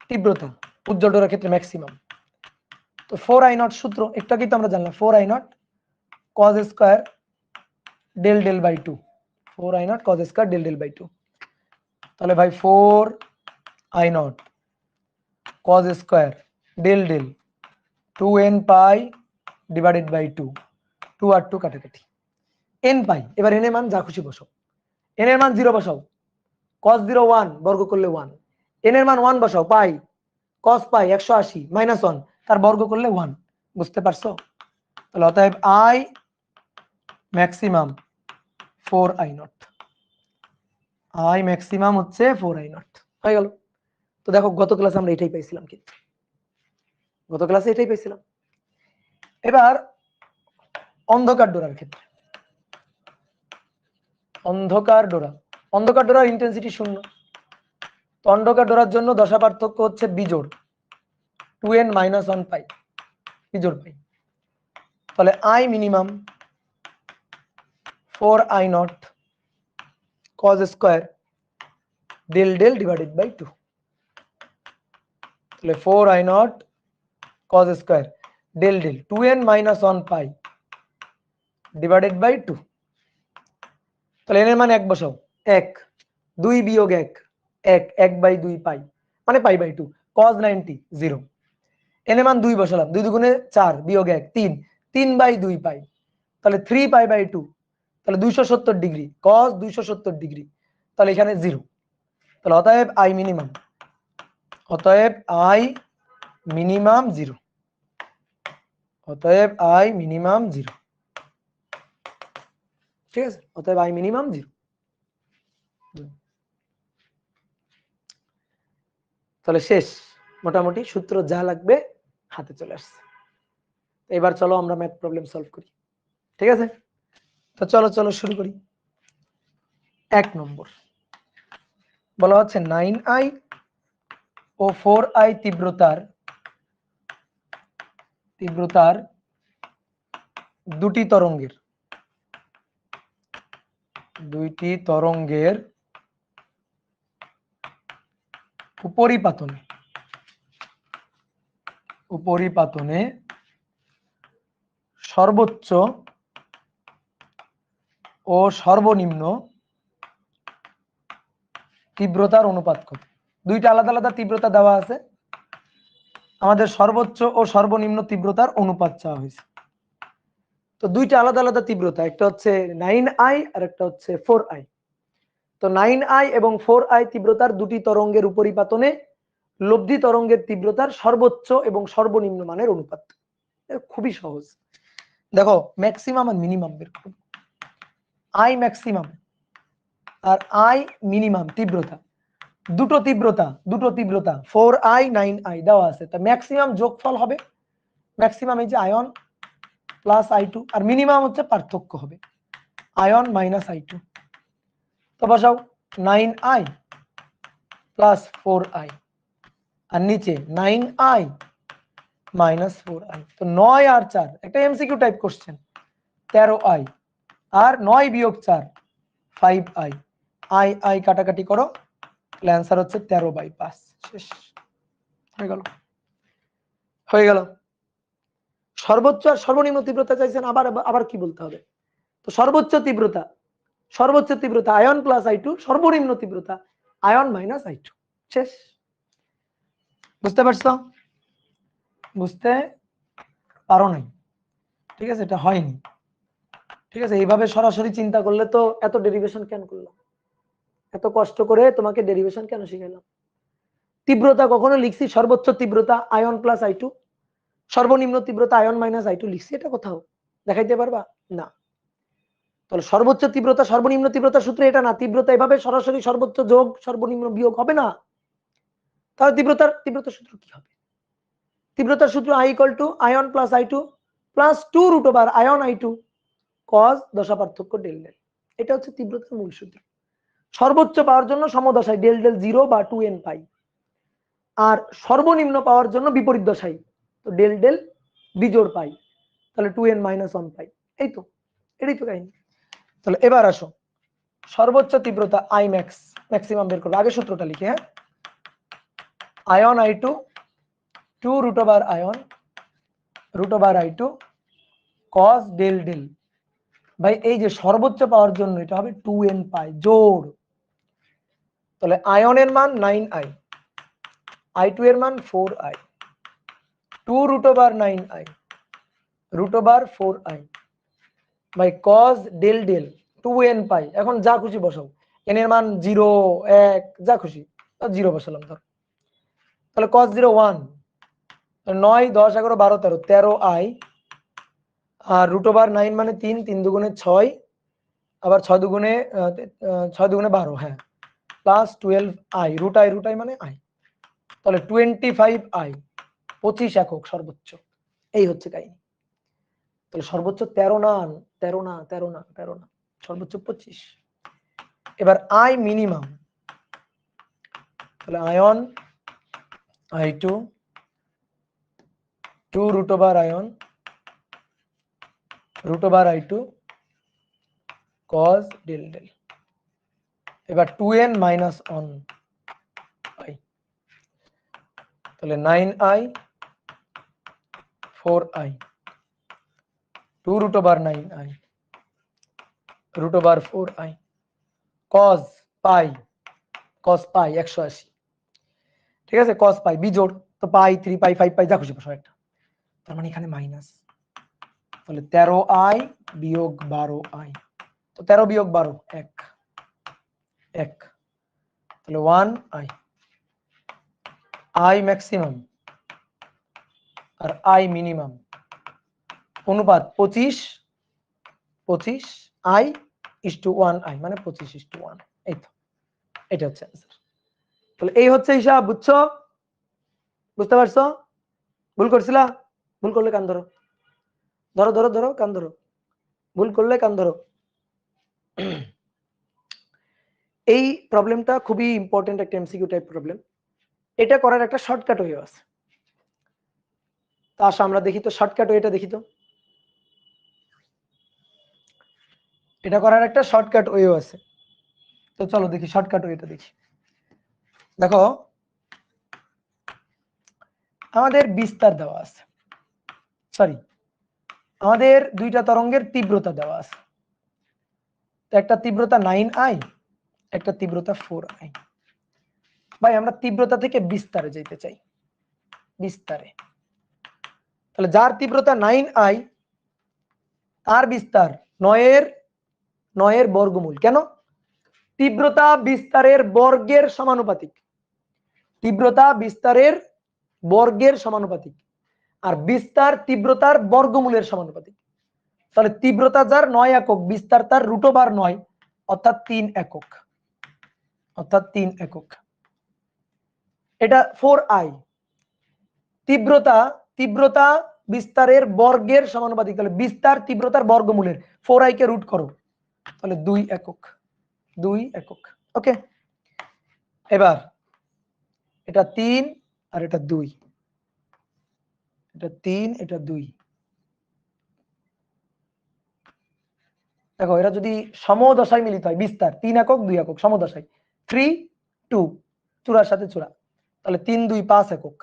তীব্রতা উজ্জ্বল ডোরার ক্ষেত্রে ম্যাক্সিমাম, তো 4 আই নট সূত্র একটু আগেই তো আমরা জানলাম, 4 I naught cos square del del by 2, 4 I naught cos square del del by 2। তাহলে ভাই 4 I naught cos square del del 2n pi divided by 2, 2 আর 2 কাটাকাটি, n পাই। এবার n এর মান যা খুশি বসাও, n এর মান 0 বসাও, cos 0 1 বর্গ করলে 1, n এর মান 1 বসাও, পাই cos পাই 180 মাইনাস 1 তার বর্গ করলে 1। বুঝতে পারছো? তাহলে অতএব i maximum 4 I not, i maximum হচ্ছে 4 আই নট, হয়ে গেল। তো দেখো গত ক্লাসে আমরা এটাই পাইছিলাম, কি গত ক্লাসে এটাই পাইছিলাম। এবার অন্ধকার ডোরার ক্ষেত্রে, অন্ধকার ডোরা, অন্ধকার ডোরার ইন্টেন্সিটি 0। তো অন্ধকার ডোরার জন্য দশা পার্থক্য হচ্ছে বিজোড় 2n মাইনাস 1 পাই, বিজোড় পাই। তাহলে i minimum 4 I naught cos square del del divided by 2। তাহলে 4 I naught cos square del del 2n minus 1 pi divided by 2। তাহলে n এর মান 1 বসাও, 1 2 বিয়োগ 1 1 1 বাই 2 পাই মানে পাই বাই 2, cos 90 0। n এর মান 2 বসালাম, 2 দুগুণে 4 বিয়োগ 1 3, 3 বাই 2 পাই, তাহলে 3 পাই বাই 2, তাহলে 270 ডিগ্রি, cos 270 ডিগ্রি, তাহলে এখানে 0। তাহলে অতএব আই মিনিমাম, অতএব আই মিনিমাম 0, অতএব আই মিনিমাম 0। ঠিক আছে, অতএব আই মিনিমাম 0। তাহলে শেষ, মোটামুটি সূত্র যা লাগবে হাতে চলে আসছে। এবার চলো আমরা ম্যাথ প্রবলেম সলভ করি। ঠিক আছে, তো চলো চলো শুরু করি। 1 নম্বর বলা হচ্ছে 9i ও 4i তীব্রতার দুটি তরঙ্গের উপরিপাতনে সর্বোচ্চ ও সর্বনিম্ন তীব্রতার অনুপাত কত? দুইটা আলাদা আলাদা তীব্রতা দেওয়া আছে, আমাদের সর্বোচ্চ ও সর্বনিম্ন তীব্রতার অনুপাত চাওয়া হয়েছে। তো দুইটা আলাদা আলাদা তীব্রতা, একটা হচ্ছে 9i আর একটা হচ্ছে 4i। তো 9i এবং 4i তীব্রতার দুটি তরঙ্গের উপরিপাতনে লব্ধি তরঙ্গের তীব্রতার সর্বোচ্চ এবং সর্বনিম্ন মানের অনুপাত। খুবই সহজ। দেখো ম্যাক্সিমাম আর মিনিমাম বের করব। আই ম্যাক্সিমাম আর আই মিনিমাম তীব্রতা, দুটো তীব্রতা 4i 9i দেওয়া আছে। তা ম্যাক্সিমাম যোগফল হবে, ম্যাক্সিমাম এই যে আয়ন প্লাস i2, আর মিনিমাম হচ্ছে পার্থক্য হবে আয়ন মাইনাস i2। তো বসাও 9i প্লাস 4i আর নিচে 9i মাইনাস 4i। তো 9 আর 4 একটা এমসিকিউ টাইপ কোশ্চেন, 13i আর 9 বিয়োগ 4 5i, i কাটাকাটি করো, অ্যান্সার হচ্ছে 13/5। শেষ হয়ে গেল। সর্বোচ্চ আর সর্বনিম্ন তীব্রতা চাইছেন, আবার আবার কি বলতে হবে? তো সর্বোচ্চ তীব্রতা আয়ন প্লাস i2, সর্বনিম্ন তীব্রতা আয়ন মাইনাস i2। শেষ। বুঝতে পারছো? বুঝতে পারো নাই? ঠিক আছে, এটা হয়নি। ঠিক আছে, এইভাবে সরাসরি চিন্তা করলে তো এত ডেরিভেশন কেন করলাম, এত কষ্ট করে তোমাকে ডেরিভেশন কেন শিখাইলাম? তীব্রতা কখনো লিখছি সর্বোচ্চ তীব্রতা আয়ন প্লাস i2, সর্বনিম্ন তীব্রতা আয়ন মাইনাস i2 লিখছি? এটা কোথাও দেখাইতে পারবা? না। তাহলে সর্বোচ্চ তীব্রতা সর্বনিম্ন তীব্রতার সূত্র এটা না, তীব্রতা এভাবে সরাসরি সর্বোচ্চ যোগ সর্বনিম্ন বিয়োগ হবে না। তাহলে তীব্রতার সূত্র কি হবে? তীব্রতার সূত্র I equal to I one plus i2 plus 2 root over I one i2 cos দশা পার্থক্য ডেল ডেল। এটা হচ্ছে তীব্রতার মূল সূত্র। সর্বোচ্চ পাওয়ার জন্য সমদশায় ডেল ডেল 0 বা 2n পাই, আর সর্বনিম্ন পাওয়ার জন্য বিপরীত দশায় তো ডেল ডেল বিজোড় পাই, তাহলে 2n মাইনাস 1 পাই। এই তো, এটাই তো কাহিনী। তাহলে এবার আসো সর্বোচ্চ তীব্রতা আই ম্যাক্সিমাম বের করবো। আগে সূত্রটা লিখে, হ্যাঁ, I one i2 2 root over I one root over i2 cos del del. ভাই এই যে সর্বোচ্চ পাওয়ার জন্য এটা হবে 2n পাই জোড়। তাহলে আয়নের মান 9i, i2 এর মান 4i, 2 root over 9i root over 4i by cos del del 2n pi. এখন যা খুশি বসাও, n এর মান 0 1 যা খুশি 0 বসালাম ধর। তাহলে cos 0 1, 9 10 11 12 13 13i আর রুট ওভার 9 মানে 3 3 দুগুণে 6 আবার 6 দুগুণে 12, হ্যাঁ, প্লাস 12i রুট আই মানে i। তাহলে 25i 25 একক সর্বোচ্চ। এই হচ্ছে কাহিনী। তাহলে সর্বোচ্চ 13 না সর্বোচ্চ 25। এবার আই মিনিমাম, তাহলে I one i2 2 root over I one root over i2 cos del del. এবার 2n মাইনাস 1 i, তাহলে 9i 4i 2 root over 9i root over 4i cos pi 180। ঠিক আছে, cos পাই বিজোড়, তো পাই 3 পাই 5 পাই যা খুশি বসাও একটা, তার মানে এখানে মাইনাস। তাহলে 13i বিয়োগ 12i, তো 13 বিয়োগ 12 1 1, তাহলে 1i, i ম্যাক্সিমাম আর i মিনিমাম অনুপাত 25 i is to 1i, মানে 25 is to 1। এই তো, এটা হচ্ছে অ্যান্সার। তাহলে এই হচ্ছে হিসাব, বুঝছো? বুঝতে পারছো? ভুল করছিলা? ভুল করলে কান ধরো, ধরো ধরো ধরো, কান ধরো, ভুল করলে কান ধরো। এই প্রবলেমটা খুবই ইম্পর্টেন্ট একটা এমসিকিউ টাইপ প্রবলেম। এটা করার একটা শর্টকাট ওয়ে আছে। তা আসো আমরা দেখি তো শর্টকাট ওয়েটা দেখি তো। এটা করার একটা শর্টকাট ওয়েও আছে, তো চলো দেখি শর্টকাট ওয়েটা দেখি। দেখো আমাদের বিস্তার দেওয়া আছে, সরি আমাদের দুইটা তরঙ্গের তীব্রতা দেওয়া আছে। একটা তীব্রতা 9i, একটা তীব্রতা 4i। ভাই আমরা তীব্রতা থেকে বিস্তারে যেতে চাই, বিস্তারে। তাহলে যার তীব্রতা 9i তার বিস্তার 9 এর বর্গমূল। কেন? তীব্রতা বিস্তারের বর্গের সমানুপাতিক, তীব্রতা বিস্তারের বর্গের সমানুপাতিক, আর বিস্তার তীব্রতার বর্গমূলের সমানুপাতিক। তাহলে তীব্রতা যার 9 একক, বিস্তার তার √9, অর্থাৎ 3 একক, অর্থাৎ 3 একক। এটা 4i, তীব্রতা বিস্তারের বর্গের সমানুপাতিক। তাহলে বিস্তার তীব্রতার বর্গমূলের 4i কে রুট করো, তাহলে 2 একক, 2 একক। ওকে, এবার এটা 3 আর এটা 2, এটা 3 এটা 2। দেখো এরা যদি সমদশায় মিলিত হয়, বিস্তার 3 একক 2 একক, সমদশায় 3 2, চূড়ার সাথে চূড়া, তাহলে 3 2 5 একক,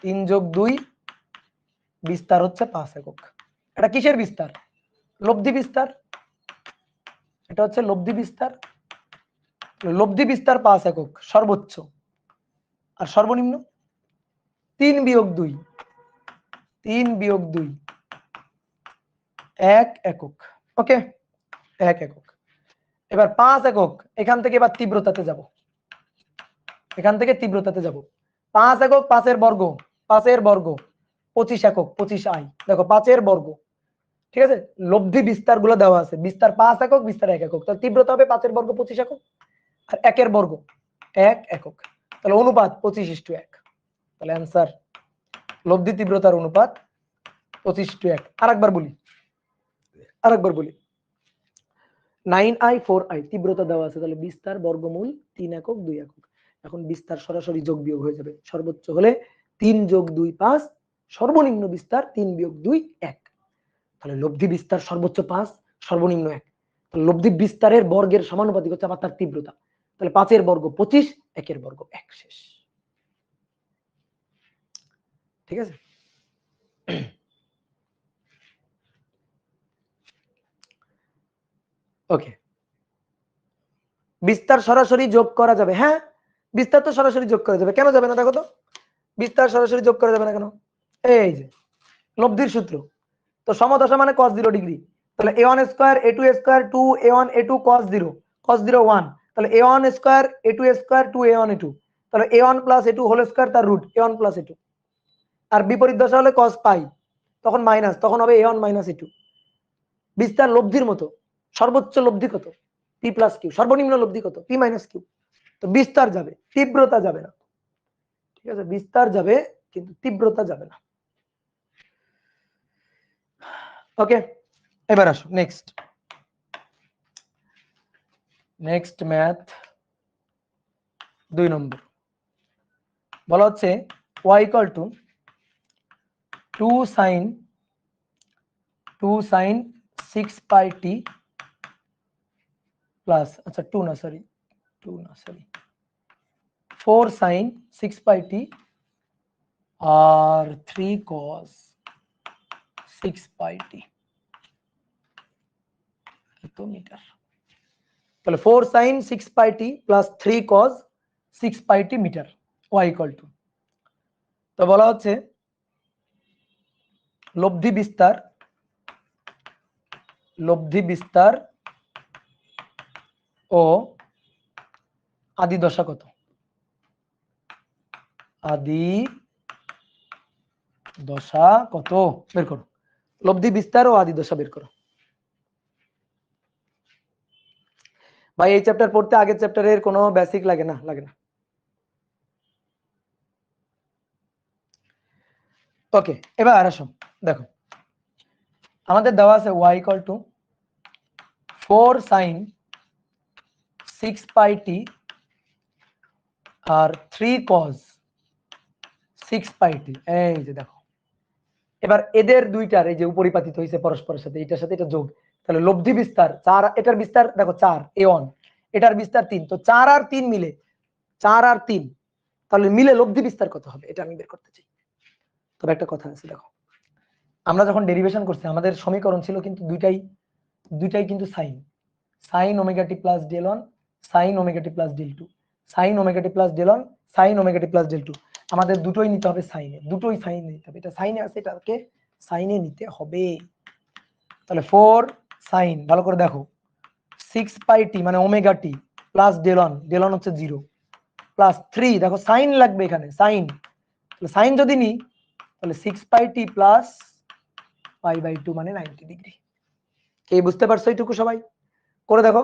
3 যোগ 2 বিস্তার হচ্ছে 5 একক। এটা কিসের বিস্তার? লব্ধি বিস্তার। এটা হচ্ছে লব্ধি বিস্তার। লব্ধি বিস্তার 5 একক সর্বোচ্চ, আর সর্বনিম্ন 3 বিয়োগ 2, 3 বিয়োগ 2 1 একক। ওকে, 1 একক। এবার 5 একক, এখান থেকে এবার তীব্রতাতে যাব, এখান থেকে তীব্রতাতে যাব। 5 একক 5 এর বর্গ, 5 এর বর্গ 25 একক, 25i। দেখো 5 এর বর্গ, ঠিক আছে? লব্ধি বিস্তার গুলো দেওয়া আছে, বিস্তার 5 একক, বিস্তার 1 একক, তাহলে তীব্রতা হবে 5 এর বর্গ 25 একক, আর 1 এর বর্গ 1 একক। তাহলে অনুপাত 25:1। তাহলে অ্যান্সার লব্ধি তীব্রতার অনুপাত 25:1। আরেকবার বলি, 9i 4i তীব্রতা দেওয়া আছে, তাহলে বিস্তার বর্গমূল 3 একক 2 একক। এখন বিস্তার সরাসরি যোগ বিয়োগ হয়ে যাবে, সর্বোচ্চ হলে 3 যোগ 2 5, সর্বনিম্ন বিস্তার 3 বিয়োগ 2 1। তাহলে লব্ধি বিস্তার সর্বোচ্চ 5, সর্বনিম্ন 1। তাহলে লব্ধি বিস্তারের বর্গের সমানুপাতিক হচ্ছে আবার তার তীব্রতা। তাহলে 5 এর বর্গ 25, 1 এর বর্গ 1। শেষ। ঠিক আছে? ওকে, বিস্তার সরাসরি যোগ করা যাবে। হ্যাঁ, বিস্তার তো সরাসরি যোগ করা যাবে, কেন যাবে না? দেখো তো, বিস্তার সরাসরি যোগ করা যাবে না কেন? এই যে লব্ধির সূত্র, তো সমদশা মানে cos 0 ডিগ্রি। তাহলে a1 square a2 square 2 a1 a2 cos 0 1, তাহলে a1 square a2 square 2 a1 a2, তাহলে a1 plus a2 whole square তার রুট a1 প্লাস a2। আর বিপরীত দশা হলে cos পাই, তখন মাইনাস, তখন হবে a1 মাইনাস a2। বিস্তার লব্ধির মতো, সর্বোচ্চ লব্ধি কত? p প্লাস q, সর্বনিম্ন লব্ধি কত? p minus q। তো বিস্তার যাবে, তীব্রতা যাবে না। ঠিক আছে, বিস্তার যাবে কিন্তু তীব্রতা যাবে না। ওকে, এবার আসো নেক্সট ম্যাথ 2 নম্বর। বলা হচ্ছে y equal to 2 sin 6 pi t plus, আচ্ছা 4 sin 6 পাই t আর 3 cos 6 পাই t এত মিটার। তাহলে 4 sin 6 pi t plus 3 cos 6 pi t metre y equal to. তো বলা হচ্ছে লব্ধি বিস্তার ও আদি দশা কত? আদি দশা কত বের করো। লব্ধি বিস্তার ও আদি দশা বের করো। ভাই এই চ্যাপ্টার পড়তে আগের চ্যাপ্টারের কোনো বেসিক লাগে না, লাগে না। ওকে, এবার আসো দেখো আমাদের দেওয়া আছে y equal to 4 sin 6 pi t আর 3 cos 6 pi t। এই যে দেখো এবার এদের দুইটার এই যে উপরিপাতিত হয়েছে পরস্পরের সাথে, এটার সাথে এটা যোগ, তাহলে লব্ধি বিস্তার 4, এটার বিস্তার দেখো 4 a1, এটার বিস্তার 3, তো 4 আর 3 মিলে 4 আর 3, তাহলে মিলে লব্ধি বিস্তার কত হবে এটা আমি বের করতে চাই। তবে একটা কথা আছে দেখো, আমরা যখন ডেরিভেশন করছি আমাদের সমীকরণ ছিল কিন্তু দুইটাই কিন্তু সাইন, সাইন ওমেগা টি plus del one, sine omega টি plus del two, sine omega টি plus del one, sine omega টি প্লাস ডেল টু। আমাদের দুটোই নিতে হবে সাইনে, দুটোই সাইনে নিতে হবে, এটা সাইনে আছে এটাকে সাইনে নিতে হবে। তাহলে 4 সাইন, ভালো করে দেখো 6 পাই টি মানে omega t plus del one হচ্ছে 0 প্লাস 3, দেখো সাইন লাগবে এখানে সাইন, তাহলে সাইন যদি নিই তাহলে 6 পাই টি প্লাস পাই বাই 2 মানে 90 ডিগ্রি। কে বুঝতে পারছো এইটুকু সবাই? করে দেখো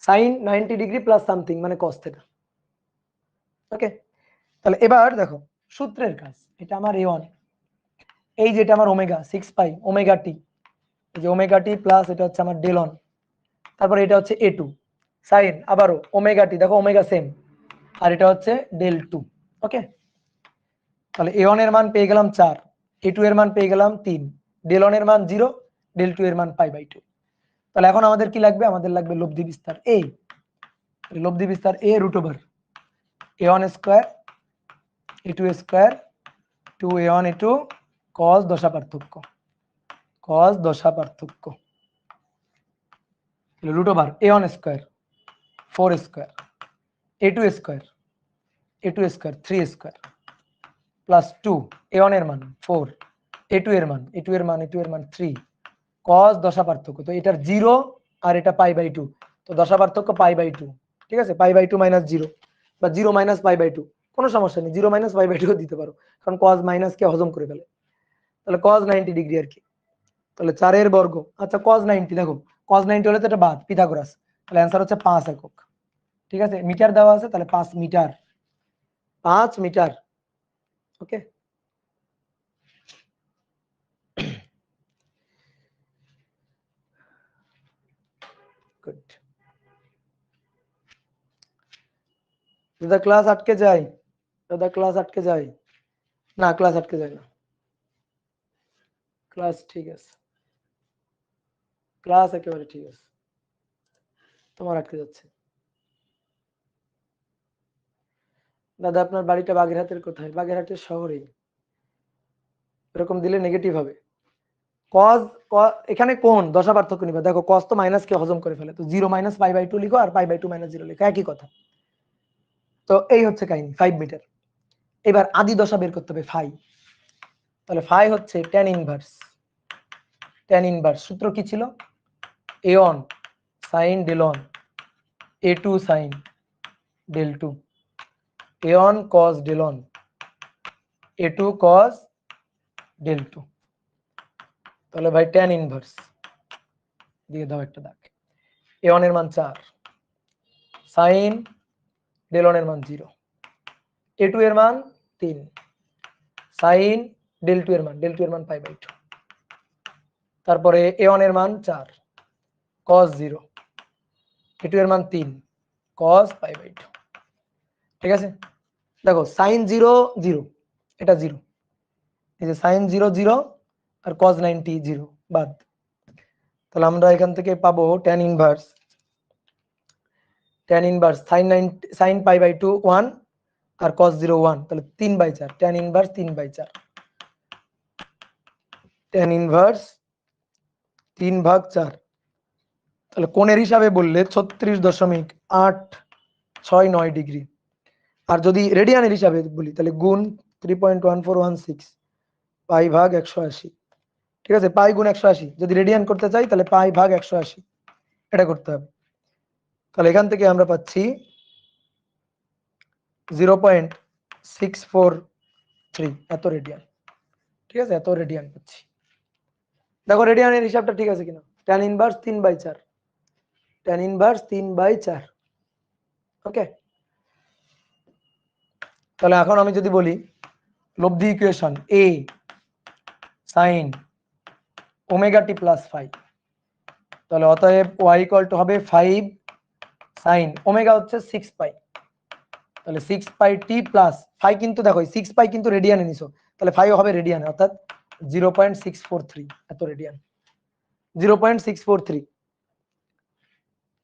সাইন 90 ডিগ্রি প্লাস সামথিং মানে cos থিটা। ওকে, তাহলে এবার দেখো সূত্রের কাজ, এটা আমার a1, এই যেটা আমার ওমেগা 6 পাই ওমেগা টি, এই যে ওমেগা টি প্লাস এটা হচ্ছে আমার ডেল ওয়ান, তারপর এটা হচ্ছে a2 সাইন আবারও ওমেগা টি, দেখো ওমেগা সেম, আর এটা হচ্ছে ডেল 2। ওকে, তাহলে a1 এর মান পেয়ে গেলাম 4, a2 এর মান পেয়ে গেলাম 3, ডেল 1 এর মান 0, ডেল 2 এর মান পাই বাই 2। তাহলে এখন আমাদের কি লাগবে? আমাদের লাগবে লব্ধি বিস্তার a, লব্ধি বিস্তার a root over a1 square a2 square 2a1 a2 cos দশা পার্থক্য, cos দশা পার্থক্য root over a1 square 4 square a2 square 3 square plus 2 a1 এর মান 4, a2 এর মান 3 cos দশা পার্থক্য, তো এটার 0 আর এটা পাই বাই 2, তো দশা পার্থক্য পাই বাই 2, ঠিক আছে, পাই বাই 2 মাইনাস 0 বা 0 মাইনাস পাই বাই 2, কোনো সমস্যা নেই, 0 মাইনাস পাই বাই 2 দিতে পারো কারণ cos মাইনাস কে হজম করে ফেলে। তাহলে cos 90 ডিগ্রি আর কি, তাহলে 4 এর বর্গ, আচ্ছা cos 90, দেখো cos 90 হলে তো এটা বাদ পিথাগোরাস, তাহলে অ্যানসার হচ্ছে 5 একক। ঠিক আছে, মিটার দেওয়া আছে তাহলে 5 মিটার, 5 মিটার। ওকে, গুড। দাদা ক্লাস আটকে যায়, দাদা ক্লাস আটকে যায় না, ক্লাস আটকে যায় না, ক্লাস ঠিক আছে, ক্লাস একেবারে ঠিক আছে, তোমার আটকে যাচ্ছে। দাদা আপনার বাড়িটা বাগেরহাটের কোথায়? বাগেরহাটের শহরেই। এরকম দিলে নেগেটিভ হবে। কজ এখানে কোন দশা পার্থক্য নিবে, দেখো কজ তো মাইনাস কে হজম করে ফেলে, তো 0 মাইনাস পাই বাই 2 লিখো আর পাই বাই 2 মাইনাস 0 লিখো, একই কথা। তো এই হচ্ছে কাহিনী 5 মিটার। এবার আদি দশা বের করতে হবে ফাই, তাহলে ফাই হচ্ছে tan ইনভার্স, tan ইনভার্স সূত্র কি ছিল? a1 sin del 1 a2 sin del 2 a1 cos del 1 a2 cos del 2। তাহলে ভাই tan ইনভার্স দিয়ে দাও একটা দাগ, a1 এর মান 4 sin del 1 এর মান 0, a2 এর মান 3 sin del 2 এর মান পাই বাই 2, তারপরে a1 এর মান 4 cos 0, a2 এর মান 3 cos পাই বাই 2। ঠিক আছে, দেখো sin 0 0, এটা 0, এই যে sin 0 0 আর cos 90 0 বাদ, তাহলে আমরা এখান থেকে পাবো tan inverse sin 90 sin pi by 2 1 আর cos 0 1, তাহলে 3/4 tan ইনভার্স 3/4, tan ইনভার্স 3/4। তাহলে কোণের হিসাবে বললে 36.869 ডিগ্রি, আর যদি রেডিয়ানের হিসাবে বলি তাহলে গুণ 3.1416 পাই ভাগ 180। ঠিক আছে, পাই গুণ 180, যদি রেডিয়ান করতে চাই তাহলে পাই ভাগ 180, এটা করতে হবে। তাহলে এখান থেকে আমরা পাচ্ছি 0.643 এত রেডিয়ান। ঠিক আছে, এত রেডিয়ান পাচ্ছি। দেখো রেডিয়ানের হিসাবটা ঠিক আছে কিনা। tan inverse 3/4, tan inverse 3/4। ওকে, তাহলে এখন আমি যদি বলি লব্ধি equation a sin omega T plus 5, তাহলে অতএব y ইকুয়াল টু হবে 5 sin ওমেগা হচ্ছে 6 পাই, তাহলে 6 পাই টি প্লাস 5, কিন্তু দেখো 6 পাই কিন্তু রেডিয়ানে নিছো, তাহলে 5 হবে রেডিয়ানে, অর্থাৎ 0.643 এত রেডিয়ান। 0.643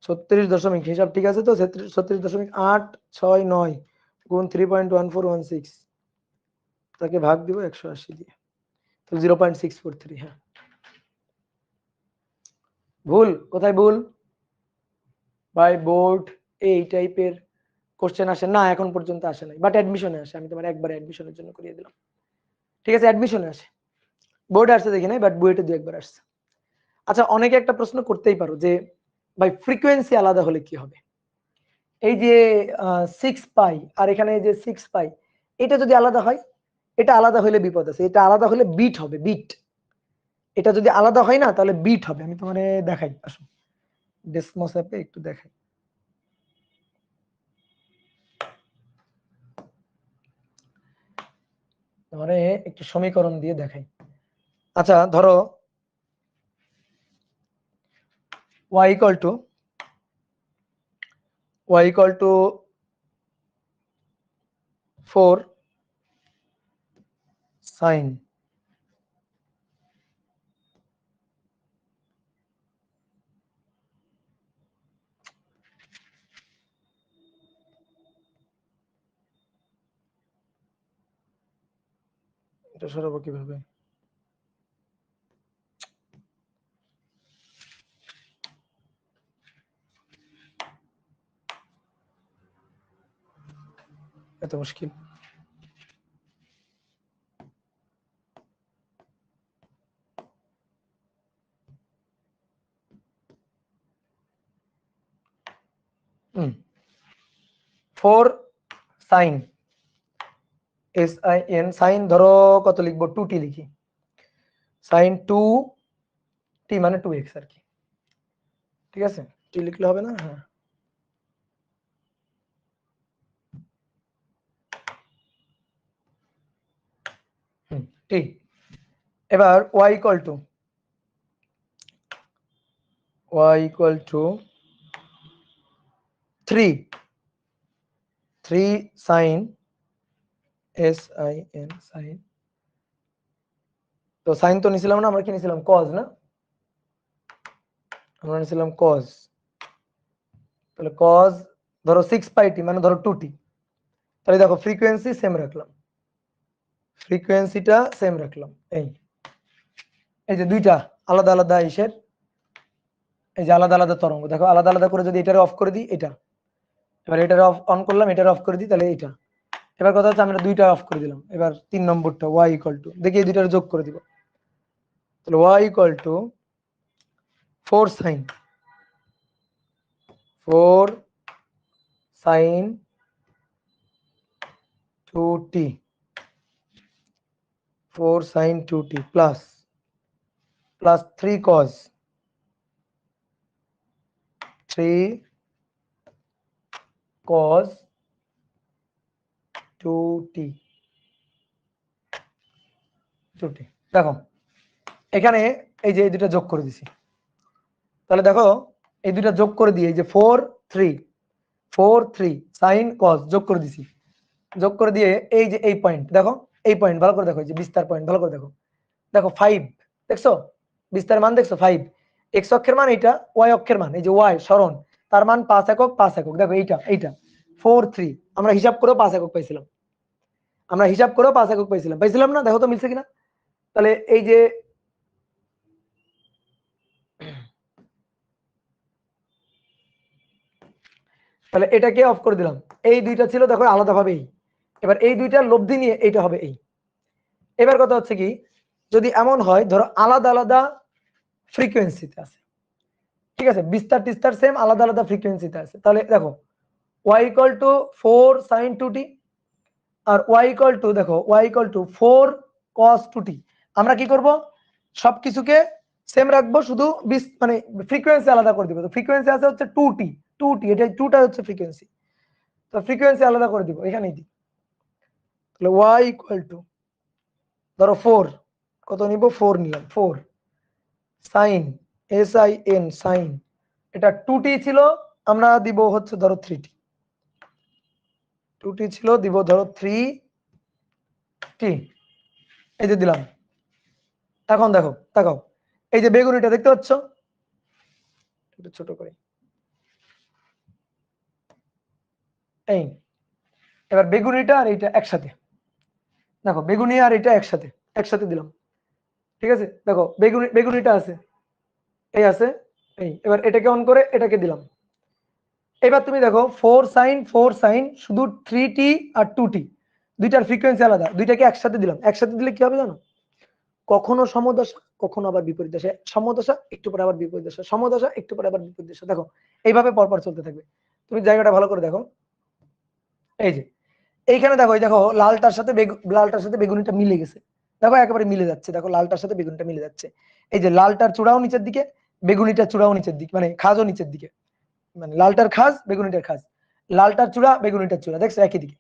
36 হিসাব ঠিক আছে তো? 36.869 গুণ 3.1416, তাকে ভাগ দিব 180 দিয়ে, তো 0.643। হ্যাঁ, ভুল কোথায়? ভুল বাই বোর্ড এই টাইপের কোশ্চেন আসে না, এখন পর্যন্ত আসে নাই, বাট অ্যাডমিশনে আসে। আমি তোমার একবার অ্যাডমিশনের জন্য করিয়ে দিলাম। ঠিক আছে, অ্যাডমিশনে আসে, বোর্ডে আসছে দেখি নাই, বাট বুয়েটে দু একবার আসছে। আচ্ছা, অনেকে একটা প্রশ্ন করতেই পারো যে ভাই ফ্রিকোয়েন্সি আলাদা হলে কি হবে? এই যে 6 পাই আর এখানে এই যে 6 পাই, এটা যদি আলাদা হয়, এটা আলাদা হলে বিপদ আছে, এটা আলাদা হলে বিট হবে, বিট। এটা যদি আলাদা হয় না তাহলে বিট হবে। আমি তোমারে দেখাই, আসো ডেসমস অ্যাপে একটু দেখাই। তোমারে একটু সমীকরণ দিয়ে দেখাই। আচ্ছা ধরো y equal to 4 sin এটা সরাবো কিভাবে? এত মুশকিল। ফোর সাইন SIN, সাইন ধরো কত লিখবো? 2t লিখি, সাইন 2t মানে 2x আর কি। ঠিক আছে, টি লিখলে হবে না? হ্যাঁ, টি। এবার y equal to 3 sine SIN, sine. তো সাইন তো নিছিলাম না, আমরা কি নিছিলাম? কজ না, আমরা নিছিলাম কজ। তাহলে কজ ধরো 6 পাই টি মানে ধরো 2t। তাহলে দেখো ফ্রিকোয়েন্সি সেম রাখলাম, ফ্রিকোয়েন্সিটা সেম রাখলাম। এই যে দুইটা আলাদা আলাদা ইসের, এই যে আলাদা আলাদা তরঙ্গ, দেখো আলাদা আলাদা করে যদি এটারে অফ করে দিই, এটা এবার এটারে অন করলাম, এটারে অফ করে দিই, তাহলে এটা। এবার কথা হচ্ছে আমরা দুইটা অফ করে দিলাম। এবার 3 নম্বরটা y ইকুয়াল টু, দেখি এই দুইটারে যোগ করে দিব, তাহলে y equal to 4 sine 2t, 4 sine 2t plus 3 cos 2t 2t। দেখো এখানে এই যে এই দুটো যোগ করে দিছি, তাহলে দেখো এই দুটো যোগ করে দিয়ে এই যে 4 3 সাইন কস যোগ করে দিছি, যোগ করে দিয়ে এই যে এই পয়েন্ট দেখো, এই পয়েন্ট ভালো করে দেখো, এই যে বিস্তার পয়েন্ট ভালো করে দেখো, দেখো 5 দেখছো, বিস্তার মান দেখছো 5, x অক্ষের মান এটা, y অক্ষের মান এই যে y সরণ, তার মান 5 একক 5 একক। দেখো এইটা 4 3, আমরা হিসাব করেও 5 একক পাইছিলাম, আমরা হিসাব করেও 5 একক পাইছিলাম না? দেখো তো মিলছে কিনা। তাহলে এই যে তাহলে এটাকে অফ করে দিলাম, এই দুইটা ছিল দেখো আলাদাভাবেই, এবার এই দুইটার লব্ধি নিয়ে এইটা হবে এই। এবার কথা হচ্ছে কি, যদি এমন হয় ধরো আলাদা আলাদা ফ্রিকোয়েন্সিতে আছে, ঠিক আছে, বিস্তার টিস্তার সেম, আলাদা আলাদা ফ্রিকোয়েন্সিতে আছে, তাহলে দেখো y equal to 4 sin 2t আর y ইকুয়াল টু দেখো y equal to 4 cos 2t। আমরা কি করব, সবকিছুকে সেম রাখবো, শুধু মানে ফ্রিকোয়েন্সি আলাদা করে দিব। তো ফ্রিকোয়েন্সি আছে হচ্ছে 2t, 2t, এটা 2টা হচ্ছে ফ্রিকোয়েন্সি, তো ফ্রিকোয়েন্সি আলাদা করে দিব এখানেই দিই। তাহলে y ইকুয়াল টু ধরো 4, কত নিব 4 নিলাম, 4 sin sin sin, এটা 2t ছিল, আমরা দিব হচ্ছে ধরো 3t, 2t ছিল দিব ধরো 3t, এই যে দিলাম। এখন দেখো তাকাও, এই যে বেগুনিটা দেখতে পাচ্ছ, একটু ছোট করে, এই এবার বেগুনিটা আর এইটা একসাথে, দেখো বেগুনি আর এটা একসাথে, একসাথে দিলাম, ঠিক আছে। দেখো বেগুনিটা আছে, এই আছে, এই এবার এটাকে অন করে এটাকে দিলাম। এবার তুমি দেখো 4 sin শুধু 3t আর 2t, দুইটার ফ্রিকোয়েন্সি আলাদা, দুইটাকে একসাথে দিলাম। একসাথে দিলে কি হবে জানো, কখনো সমদশা কখনো আবার বিপরীত দশা, সমদশা একটু পরে আবার বিপরীত দশা, সমদশা একটু পরে আবার বিপরীত দশা, দেখো এইভাবে পরপর চলতে থাকবে। তুমি জায়গাটা ভালো করে দেখো, এই যে এইখানে দেখো, এই দেখো লালটার সাথে লালটার সাথে বেগুনিটা মিলে গেছে, দেখো একেবারে মিলে যাচ্ছে, দেখো লালটার সাথে বেগুনিটা মিলে যাচ্ছে। এই যে লালটার চূড়াও নিচের দিকে, বেগুনিটার চূড়াও নিচের দিকে, মানে খাজও নিচের দিকে, মানে লালটার খাজ বেগুনিটার খাজ, লালটার চূড়া বেগুনিটার চূড়া, দেখছো একই দিকে।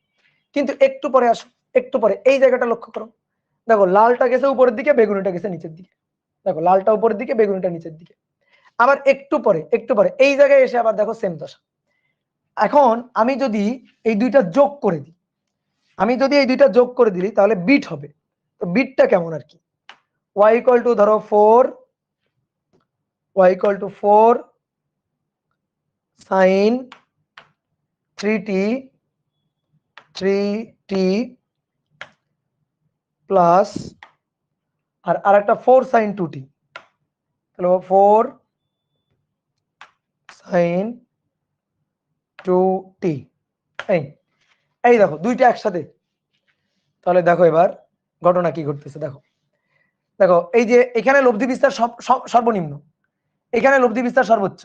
কিন্তু একটু পরে আসো, একটু পরে এই জায়গাটা লক্ষ্য করো, দেখো লালটা গেছে উপরের দিকে, বেগুনিটা গেছে নিচের দিকে, দেখো লালটা উপরের দিকে, বেগুনিটা নিচের দিকে। আবার একটু পরে এই জায়গায় এসে আবার দেখো সেম দশা। এখন আমি যদি এই দুইটা যোগ করে দিই, আমি যদি এই দুইটা যোগ করে দিই তাহলে বিট হবে। তো বিটটা কেমন আর কি, y ইকুয়াল টু ধরো 4, y equal to 4 sin 3t 3t প্লাস আর আরেকটা 4 sin 2t, তাহলে 4 sin 2t, এই এই দেখো দুইটা একসাথে। তাহলে দেখো এবার ঘটনা কি ঘটতেছে, দেখো দেখো এই যে এখানে লব্ধি বিস্তার সর্বনিম্ন, এখানে লব্ধি বিস্তার সর্বোচ্চ,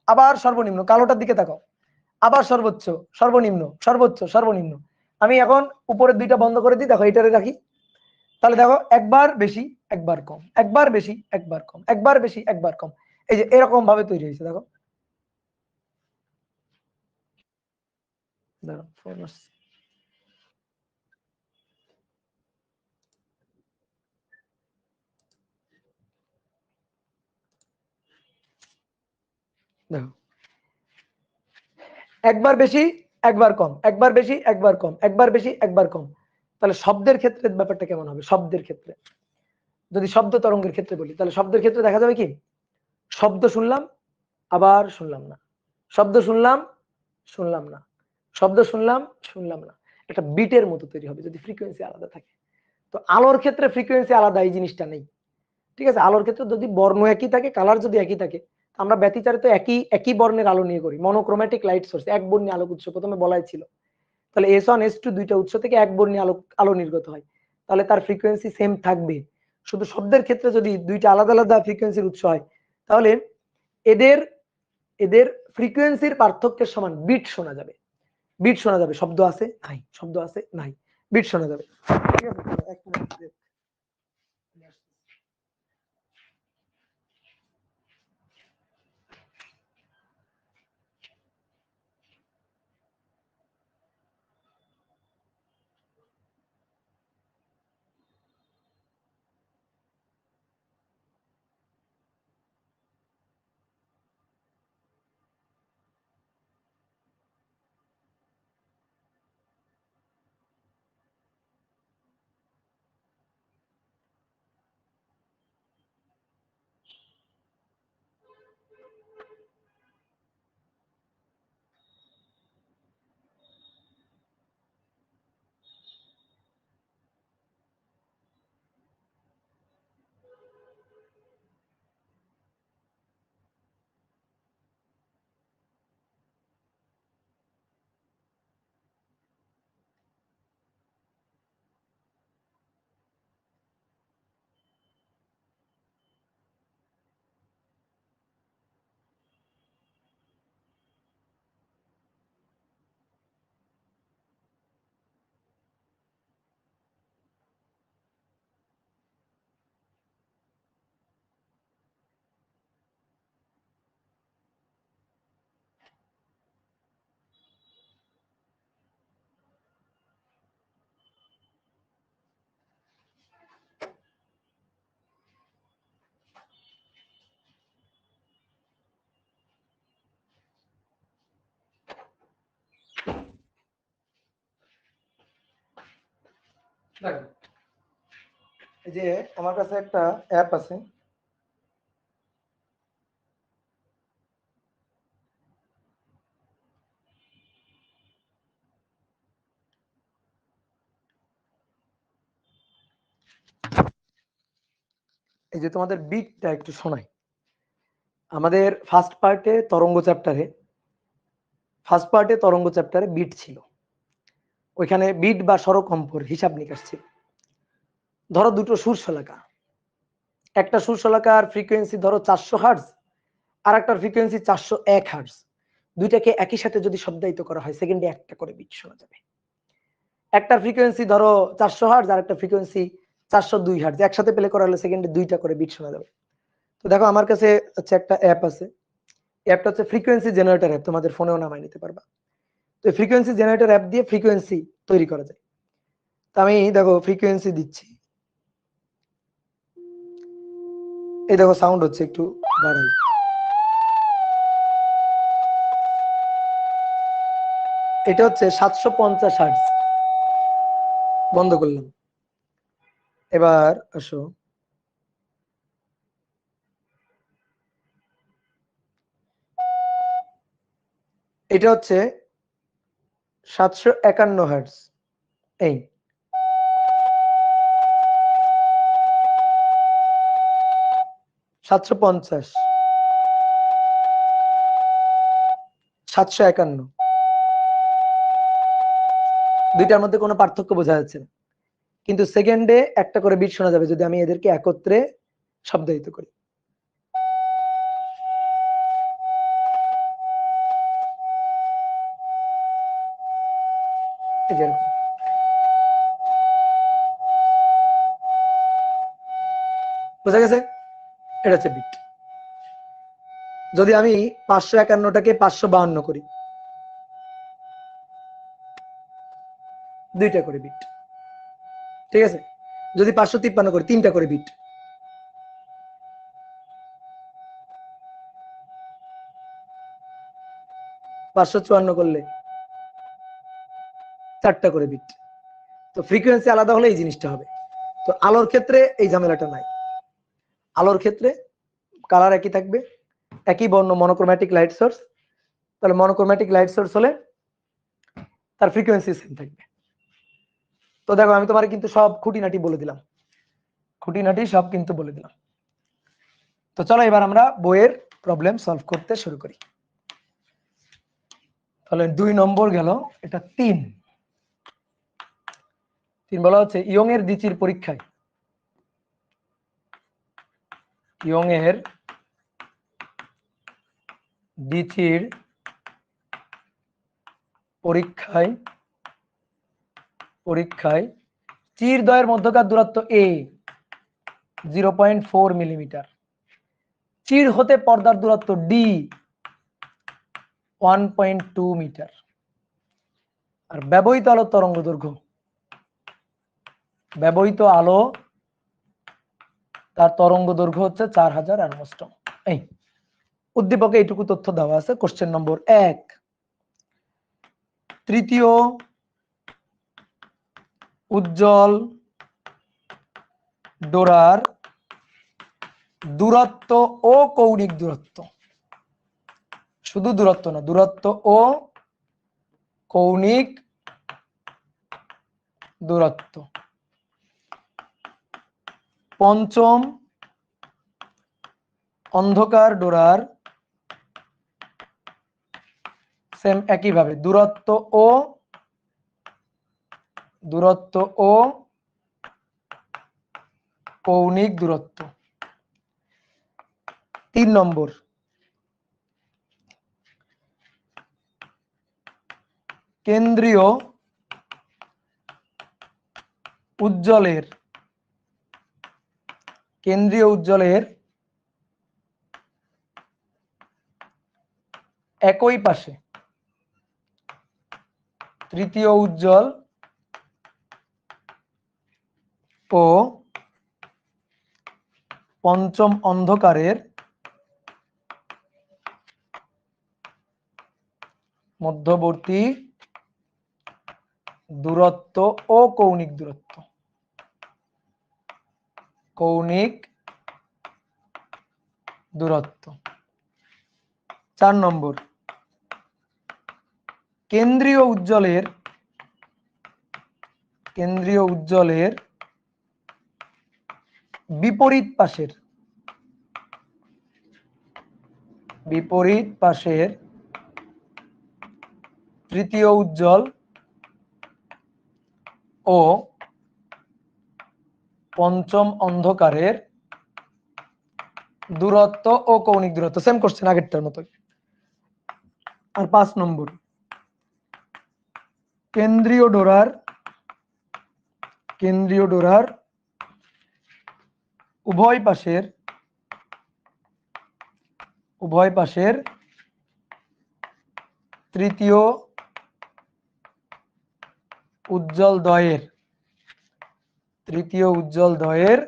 আবার সর্বনিম্ন, কালোটার দিকে তাকাও, আবার সর্বোচ্চ, সর্বনিম্ন, সর্বোচ্চ, সর্বনিম্ন। আমি এখন উপরের দুইটা বন্ধ করে দিই, দেখো এটারে রাখি, তাহলে দেখো একবার বেশি একবার কম, একবার বেশি একবার কম, একবার বেশি একবার কম, এই যে এরকম ভাবে তৈরি হয়েছে। দেখো দাঁড়াও, ফোন আসছে। দেখো একবার বেশি একবার কম, একবার বেশি একবার কম, একবার বেশি একবার কম। তাহলে শব্দের ক্ষেত্রে ব্যাপারটা কেমন হবে, শব্দের ক্ষেত্রে যদি শব্দ তরঙ্গের ক্ষেত্রে বলি, তাহলে শব্দের ক্ষেত্রে দেখা যাবে কি, শব্দ শুনলাম আবার শুনলাম না, শব্দ শুনলাম শুনলাম না, শব্দ শুনলাম শুনলাম না, একটা বিটের মতো তৈরি হবে যদি ফ্রিকোয়েন্সি আলাদা থাকে। তো আলোর ক্ষেত্রে ফ্রিকোয়েন্সি আলাদা এই জিনিসটা নেই, ঠিক আছে। আলোর ক্ষেত্রে যদি বর্ণ একই থাকে, কালার যদি একই থাকে, আমরা ব্যতিচারে তো একই একই বর্ণের আলো নিয়ে করি, মনোক্রোম্যাটিক লাইট সোর্স, এক বর্ণী আলোক উৎস প্রথমে বলাই ছিল। তাহলে S1 S2 দুইটা উৎস থেকে এক বর্ণী আলো আলো নির্গত হয়, তাহলে তার ফ্রিকোয়েন্সি সেম থাকবে। শুধু শব্দের ক্ষেত্রে যদি দুইটা আলাদা আলাদা ফ্রিকোয়েন্সির উৎস হয়, তাহলে এদের এদের ফ্রিকোয়েন্সির পার্থক্যের সমান বিট শোনা যাবে, বিট শোনা যাবে, শব্দ আছে নাই, শব্দ আছে নাই, বিট শোনা যাবে, ঠিক আছে। এক মিনিট। দেখো এই যে আমার কাছে একটা অ্যাপ আছে, এই যে তোমাদের বিটটা একটু শোনাই। আমাদের ফার্স্ট পার্টে তরঙ্গ চ্যাপ্টারে বিট ছিল, ওইখানে বিট বা স্বরকম্পর হিসাব নিকাশ ছিল। ধরো দুটো সুর শলাকা, একটা সুর শলাকার ফ্রিকোয়েন্সি ধরো 400 হার্জ, আর একটার ফ্রিকোয়েন্সি 401 হার্জ। দুইটাকে একই সাথে যদি শব্দায়িত করা হয় সেকেন্ডে একটা করে বিট শোনা যাবে। একটার ফ্রিকোয়েন্সি ধরো 400 হার্জ আর একটা ফ্রিকোয়েন্সি 402 হার্জ, একসাথে প্লে করা হলে সেকেন্ডে দুইটা করে বিট শোনা যাবে। তো দেখো আমার কাছে হচ্ছে একটা অ্যাপ আছে, অ্যাপটা হচ্ছে ফ্রিকোয়েন্সি জেনারেটর অ্যাপ, তোমাদের ফোনেও নামাই নিতে পারবা। তো ফ্রিকোয়েন্সি জেনারেটর অ্যাপ দিয়ে ফ্রিকোয়েন্সি তৈরি করা যায়। তো আমি দেখো ফ্রিকোয়েন্সি দিচ্ছি, এই দেখো সাউন্ড হচ্ছে, একটু বাড়াই। এটা হচ্ছে 750 হার্জ, বন্ধ করলাম। এবার আসো, এটা হচ্ছে 751 হার্জ, এই 750, 751, দুইটার মধ্যে কোনো পার্থক্য বোঝা যাচ্ছে না, কিন্তু সেকেন্ডে একটা করে বিট শোনা যাবে যদি আমি এদেরকে একত্রে শব্দায়িত করি। এই যে এরকম। বোঝা গেছে? এটা হচ্ছে বিট। যদি আমি 551টাকে 552 করি, দুইটা করে বিট। ঠিক আছে, যদি 553 করি, তিনটা করে বিট। 554 করলে চারটা করে বিট। তো ফ্রিকোয়েন্সি আলাদা হলে এই জিনিসটা হবে। তো আলোর ক্ষেত্রে এই ঝামেলাটা নাই। আলোর ক্ষেত্রে কালার একই থাকবে, একই বর্ণ, মনোক্রোম্যাটিক লাইট সোর্স। তাহলে মনোক্রোম্যাটিক লাইট সোর্স হলে তার ফ্রিকোয়েন্সি সেম থাকবে। তো দেখো আমি তোমার কিন্তু সব খুঁটিনাটি বলে দিলাম, খুঁটিনাটি সব কিন্তু বলে দিলাম। তো চলো এবার আমরা বইয়ের প্রবলেম সলভ করতে শুরু করি। তাহলে 2 নম্বর গেল, এটা 3 বলা হচ্ছে ইয়ং এর দ্বিচির পরীক্ষায়, ইয়ং এর দ্বিচির পরীক্ষায় চির দ্বয়ের মধ্যকার দূরত্ব a 0.4 মিলিমিটার, চির হতে পর্দার দূরত্ব d 1.2 মিটার, আর ব্যবহৃত আলো তরঙ্গ দৈর্ঘ্য, ব্যবহৃত আলো তার তরঙ্গ দৈর্ঘ্য হচ্ছে 4000 অ্যাংস্ট্রম। এই উদ্দীপকে এইটুকু তথ্য দেওয়া আছে। কোশ্চেন নম্বর 1, তৃতীয় উজ্জ্বল ডোরার দূরত্ব ও কৌণিক দূরত্ব, শুধু দূরত্ব না, দূরত্ব ও কৌণিক দূরত্ব। পঞ্চম অন্ধকার ডোরার সেম একইভাবে দূরত্ব ও কৌণিক দূরত্ব। 3 নম্বর, কেন্দ্রীয় উজ্জ্বলের একই পাশে তৃতীয় উজ্জ্বল ও পঞ্চম অন্ধকারের মধ্যবর্তী দূরত্ব ও কৌণিক দূরত্ব। কৌণিক দূরত্ব। 4 নম্বর, কেন্দ্রীয় উজ্জ্বলের বিপরীত পাশের তৃতীয় উজ্জ্বল ও পঞ্চম অন্ধকারের দূরত্ব ও কৌণিক দূরত্ব। সেম কোশ্চেন আগেরটার মতোই। আর 5 নম্বর, কেন্দ্রীয় ডোরার উভয় পাশের তৃতীয় উজ্জ্বল দ্বয়ের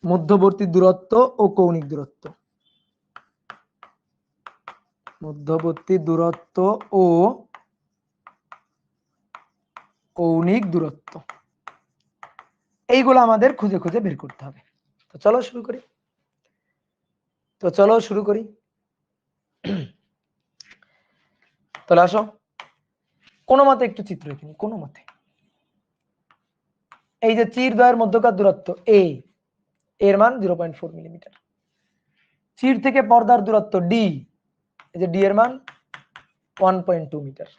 মধ্যবর্তী দূরত্ব ও কৌণিক দূরত্ব। এইগুলো আমাদের খুঁজে খুঁজে বের করতে হবে। তো চলো শুরু করি। তাহলে আসো, কোনো মতে একটু চিত্র এখানে, কোনো মতে এই যে চির দ্বয়ের মধ্যকার দূরত্ব এর মান 0.4 মিলিমিটার। চির থেকে পর্দার দূরত্ব ডি, এই যে ডি এর মান 1.2 মিটার।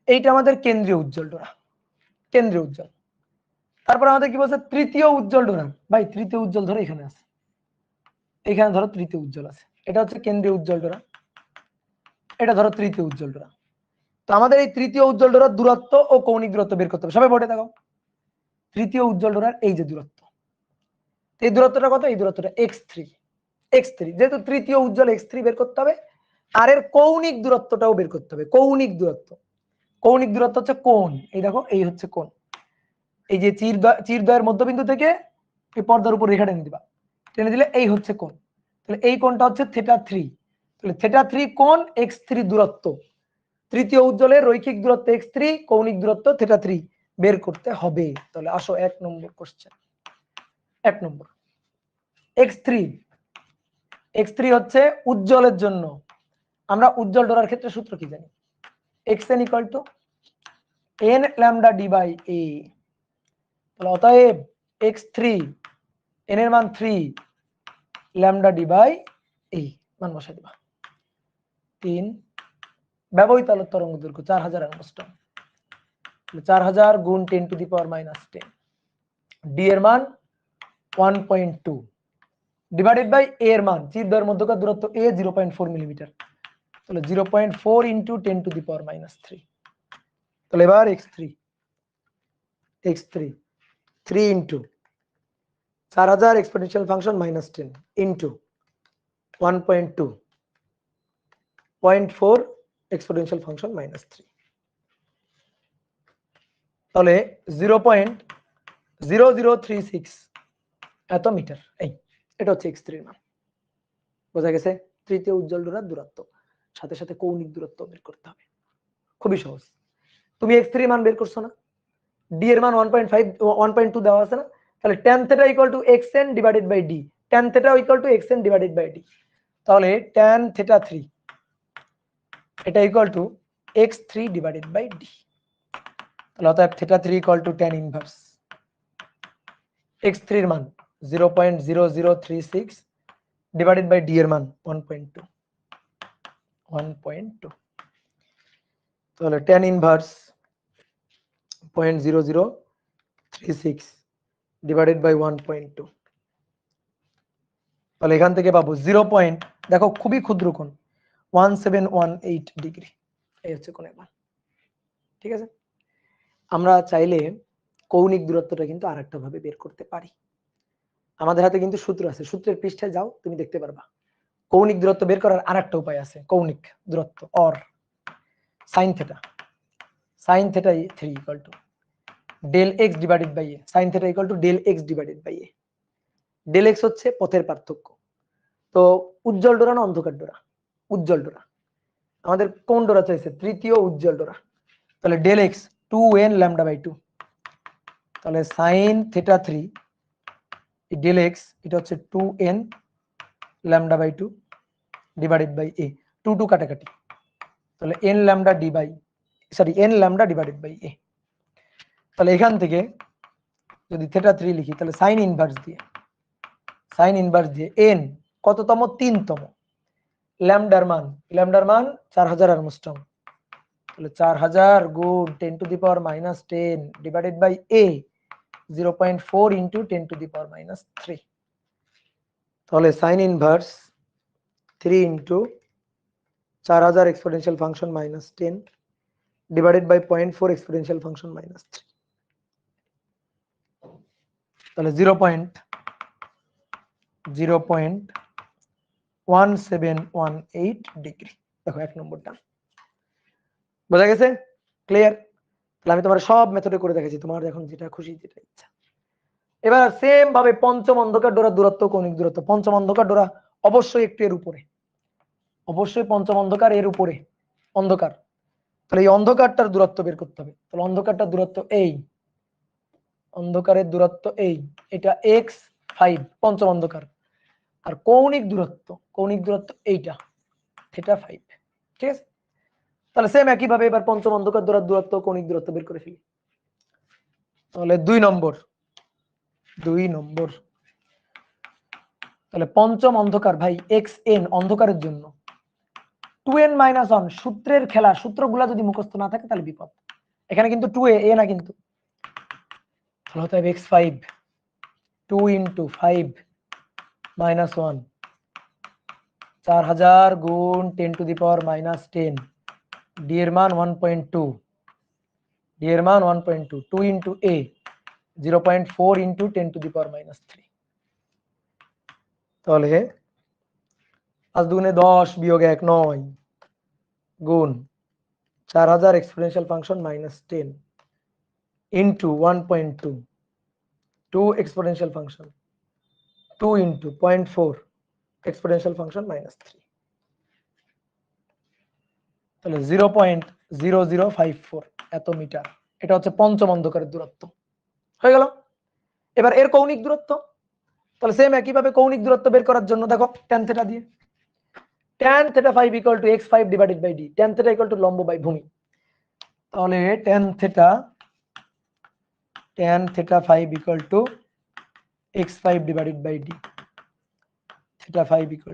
এইটা আমাদের কেন্দ্রীয় উজ্জ্বল ডোরা, তারপর আমাদের কি বলছে, তৃতীয় উজ্জ্বল ডোরা। ভাই তৃতীয় উজ্জ্বল ধরো এখানে আছে, এখানে ধরো তৃতীয় উজ্জ্বল আছে, এটা হচ্ছে কেন্দ্রীয় উজ্জ্বল ডোরা, এটা ধরো তৃতীয় উজ্জ্বল ডোরা। তো আমাদের এই তৃতীয় উজ্জ্বল ডোরার দূরত্ব ও কৌণিক দূরত্ব বের করতে হবে। সবাই বোর্ডে দেখো, তৃতীয় উজ্জ্বল ডোরার এই যে দূরত্ব, এই দূরত্বটা কত? এই দূরত্বটা x3। যেহেতু তৃতীয় উজ্জ্বল x3 বের করতে হবে, আর এর কৌণিক দূরত্বটাও বের করতে হবে। কৌণিক দূরত্ব হচ্ছে কোণ। এই দেখো, এই হচ্ছে কোণ। এই যে চিরদ্বয়ের মধ্যবিন্দু থেকে এই পর্দার উপর রেখা টেনে দিবা, টেনে দিলে এই হচ্ছে কোণ। তাহলে এই কোণটা হচ্ছে θ3। তাহলে θ3 কোণ x3 দূরত্ব, তৃতীয় উজ্জ্বলের রৈখিক দূরত্ব x3, কৌণিক দূরত্ব θ3 বের করতে হবে। তাহলে আসো 1 নম্বর কোশ্চেন। 1 নম্বর, x3 হচ্ছে উজ্জ্বলের জন্য। আমরা উজ্জ্বল ডোরার ক্ষেত্রে সূত্র কি জানি? xn = n λd/a। তাহলে অতএব x3 n এর মান 3, λd/a মান বসাই দিবা। 3 ব্যবহৃত আলোক তরঙ্গ দৈর্ঘ্য 4000 অ্যাংস্ট্রম, 4000 গুণ 10⁻⁻10। ডি এর মান 1.2 ডিভাইডেড বাই a এর মান, চিরদ্বয়ের মধ্যকার দূরত্ব a 0.4 মিলিমিটার। তাহলে 0.4 × 10⁻³ তাহলে এবার x3 3 × 4000 exponential function -10 into 1.2 0.4 exponential function -3। তাহলে 0.0036 এত মিটার। এটা হচ্ছে x3 এর মান। বোঝা গেছে? তৃতীয় উজ্জ্বল ডোরার দূরত্ব, সাথে সাথে কৌণিক দূরত্ব বের করতে হবে। খুবই সহজ। তুমি x3 মান বের করছো না, d এর মান 1.2 দেওয়া আছে না, তাহলে tan θ = xn divided by d, tan θ = xn divided by d। তাহলে tan θ3 এটা = x3 ডিভাইডেড বাই d। তাহলে অতএব θ3 = tan ইনভার্স x3 এর মান 0.0036 ডিভাইডেড বাই d এর মান 1.2। তাহলে tan ইনভার্স 0.0036 ডিভাইডেড বাই 1.2। তাহলে এখান থেকে পাবো 0. দেখো খুবই ক্ষুদ্র কোণ 1718 ডিগ্রি। এই হচ্ছে কোণের মান। ঠিক আছে, আমরা চাইলে কৌণিক দূরত্বটা কিন্তু আরেকটা ভাবে বের করতে পারি। আমাদের হাতে কিন্তু সূত্র আছে, সূত্রের পৃষ্ঠায় যাও, তুমি দেখতে পারবা কৌণিক দূরত্ব বের করার আরেকটা উপায় আছে। কৌণিক দূরত্ব or sin θ, sin θ 3 = del x divided by a, sin θ = del x divided by a। del x হচ্ছে পথের পার্থক্য। তো উজ্জ্বল ডোরা না অন্ধকার ডোরা? উজ্জ্বল ডোরা। আমাদের কোন ডোরা চাইছে? তৃতীয় উজ্জ্বল ডোরা। তাহলে del x 2n λ/2 তাহলে সাইন থিটা 3 ডেল এক্স এটা হচ্ছে 2n lambda by 2 divided by a, 2 2 কাটাকাটি, তাহলে n lambda D by n lambda divided by a। তাহলে এখান থেকে যদি থিটা 3 লিখি তাহলে সাইন ইনভার্স দিয়ে n কততম, 3তম, ল্যামডার মান 4000 অ্যারমস্ট্রং, তাহলে 4000 গুণ 10 to the power minus 10 divided by a 0.4 into 10 to the power minus 3, তাহলে sine inverse 3 into 4000 exponential function minus 10 divided by 0.4 exponential function minus 3, তাহলে 0.1718 ডিগ্রি। দেখো 1 নম্বরটা বোঝা গেছে, ক্লিয়ার? তাহলে আমি তোমার সব মেথডে করে দেখাচ্ছি, তোমার এখন যেটা খুশি যেটা ইচ্ছা। এবার সেম ভাবে পঞ্চম অন্ধকার ডোরা দূরত্ব, কৌণিক দূরত্ব। পঞ্চম অন্ধকার ডোরা অবশ্যই একটু এর উপরে, অবশ্যই পঞ্চম অন্ধকার এর উপরে অন্ধকার, তাহলে এই অন্ধকারটার দূরত্ব বের করতে হবে। তাহলে অন্ধকারটার দূরত্ব এই, অন্ধকারের দূরত্ব এই, এটা x5 পঞ্চম অন্ধকার, আর কৌণিক দূরত্ব এইটা θ5, ঠিক আছে? তাহলে সেম একইভাবে এবার পঞ্চম অন্ধকার ডোরার দূরত্ব, কৌণিক দূরত্ব বের করে ফেলি। তাহলে 2 নম্বর, তাহলে পঞ্চম অন্ধকার ভাই xn অন্ধকারের জন্য 2n - 1 সূত্রের খেলা, সূত্রগুলা যদি মুখস্থ না থাকে তাহলে বিপদ। এখানে কিন্তু 2a a না কিন্তু, তাহলে হতে হবে x5 2 ইন্টু 5 মাইনাস 1 4000 গুণ 10 to the power minus 10 D এর মান 1.2, 2 into a 0.4 into 10 to the power minus 3, তাহলে 5 দুগুণে 10 বিয়োগ 1 9 গুণ 4000 exponential function minus 10 into 1.2 2 exponential function 2 into 0.4 exponential function minus 3, তাহলে 0.0054 এত মিটার। এটা হচ্ছে পঞ্চম অন্ধকারের দূরত্ব, হয়ে গেল। এবার এর কৌণিক দূরত্ব, তাহলে সেম একইভাবে কৌণিক দূরত্ব বের করার জন্য দেখো tan থিটা দিয়ে, tan θ5 = x5 divided by d, tan θ = লম্ব বাই ভূমি, তাহলে tan θ5 = x5 divided by d, θ5 =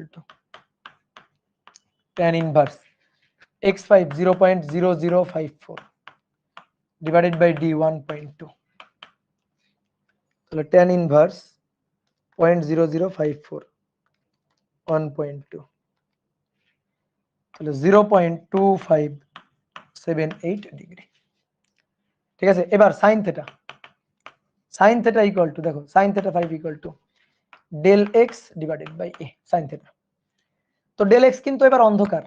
tan inverse x5 0.0054 divided by d 1.2, তাহলে tan ইনভার্স 0.0054 1.2, তাহলে 0.2578 ডিগ্রি, ঠিক আছে? এবার sin θ ইকুয়াল টু, দেখো sin θ5 equal to del x divided by a sin θ। তো ডেল এক্স কিন্তু এবার অন্ধকার,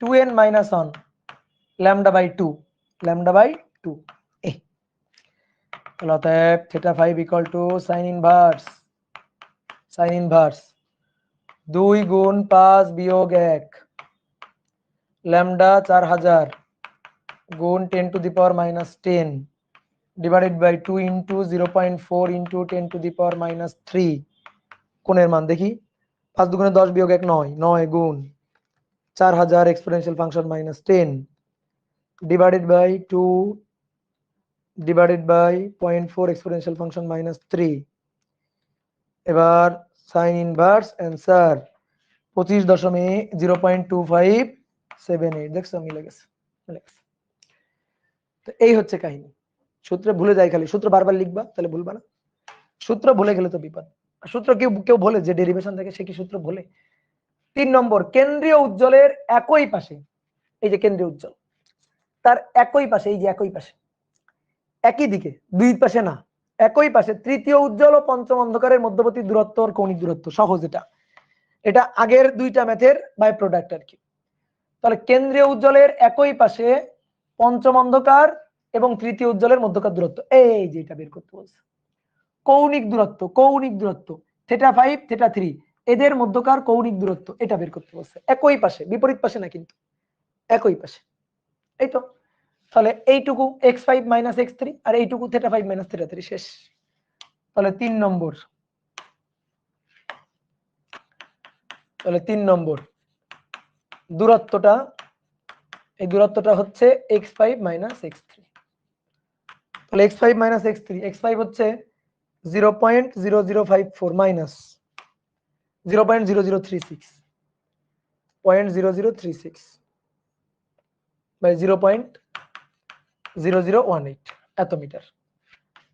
2n - 1 ল্যামডা বাই 2 a, তাহলে অতএব θ5 ইকুয়াল টু sin ইনভার্স 2 গুণ 5 বিয়োগ 1 ল্যামডা 4000 গুণ 10 to the power minus 10 divided by 2 into 0.4 into 10 to the power minus 3, কোণের মান দেখি, 5 দুগুণে 10 বিয়োগ 1 9 গুণ 4000 exponential function minus 10 divided by 2 divided by 0.4 exponential function minus 3। এবার সাইন ইনভার্স অ্যান্সার 25.0578, দেখছো মিলে গেছে। তো এই হচ্ছে কাহিনী। সূত্রে ভুলে যায় খালি, সূত্র বারবার লিখবা তাহলে ভুলবা না, সূত্র ভুলে গেলে তো বিপদ। সূত্র কেউ বলে যে ডেরিভেশন থেকে সে কি সূত্র ভুলে? 3 নম্বর, কেন্দ্রীয় উজ্জ্বলের একই পাশে, এই যে কেন্দ্রীয় উজ্জ্বল তার একই পাশে, এই যে একই পাশে, একই দিকে, দুই পাশে না, একই পাশে তৃতীয় উজ্জ্বল ও পঞ্চম অন্ধকারের মধ্যবর্তী দূরত্ব আর কৌণিক দূরত্ব সহজ। এটা আগের দুইটা ম্যাথের বাই প্রোডাক্ট আর কি। তাহলে কেন্দ্রীয় উজ্জ্বলের একই পাশে পঞ্চম অন্ধকার এবং তৃতীয় উজ্জ্বলের মধ্যকার দূরত্ব, এই যে এটা বের করতে বলছে। কৌণিক দূরত্ব θ5 θ3 এদের মধ্যকার কৌণিক দূরত্ব এটা বের করতে বলছে। একই পাশে, বিপরীত পাশে না কিন্তু, একই পাশে। এই তো তাহলে এইটুকু x5 মাইনাস x3 আর এইটুকু θ5 মাইনাস θ3 শেষ। তাহলে 3 নম্বর, তাহলে 3 নম্বর দূরত্বটা, এই দূরত্বটা হচ্ছে x5 মাইনাস x3। তাহলে x5 মাইনাস x3, x5 হচ্ছে 0.0054 মাইনাস 0.0036 0.0036 বাই 0.0018 এত মিটার।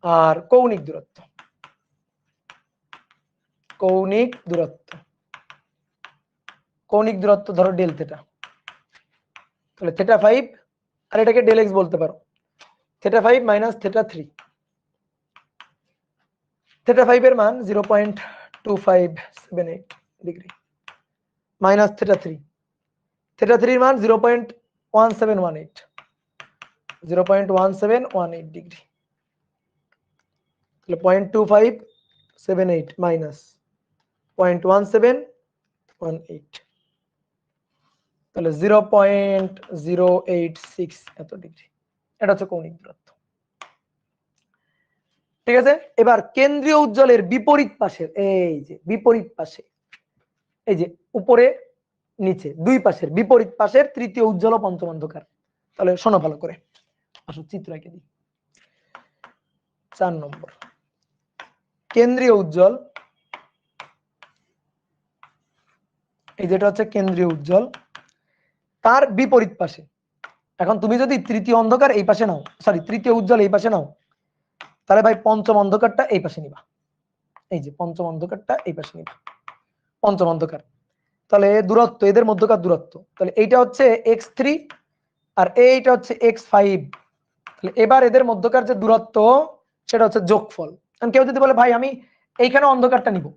আর কৌণিক দূরত্ব, কৌণিক দূরত্ব, কৌণিক দূরত্ব ধরো ডেল থেটা, তাহলে θ5 আর এটাকে ডেল এক্স বলতে পারো, θ5 মাইনাস θ3, θ5 এর মান 0.2578 ডিগ্রি মাইনাস θ3, θ3 এর মান 0.1718 ডিগ্রি, তাহলে 0.2578 মাইনাস 0.1718, তাহলে 0.086 এত ডিগ্রি। এটা হচ্ছে কৌণিক দূরত্ব। ঠিক আছে, এবার কেন্দ্রীয় উজ্জ্বলের বিপরীত পাশের, এই যে বিপরীত পাশে, এই যে উপরে নিচে দুই পাশের বিপরীত পাশের তৃতীয় উজ্জ্বল ও পঞ্চম অন্ধকার। তাহলে শোনো ভালো করে, আসো চিত্র এঁকে দিই। 4 নম্বর কেন্দ্রীয় উজ্জ্বল, এই যেটা হচ্ছে কেন্দ্রীয় উজ্জ্বল, তার বিপরীত পাশে। এখন তুমি যদি তৃতীয় অন্ধকার এই পাশে নাও, সরি তৃতীয় উজ্জ্বল এই পাশে নাও, তাহলে ভাই পঞ্চম অন্ধকারটা এই পাশে নিবা। এই যে পঞ্চম অন্ধকারটা এই পাশে নিবা, পঞ্চম অন্ধকার। তাহলে দূরত্ব, এদের মধ্যকার দূরত্ব, তাহলে এইটা হচ্ছে x3 আর এইটা হচ্ছে x5। তাহলে এবার এদের মধ্যকার যে দূরত্ব সেটা হচ্ছে যোগফল। কেউ যদি বলে ভাই আমি এইখানে অন্ধকারটা নিব,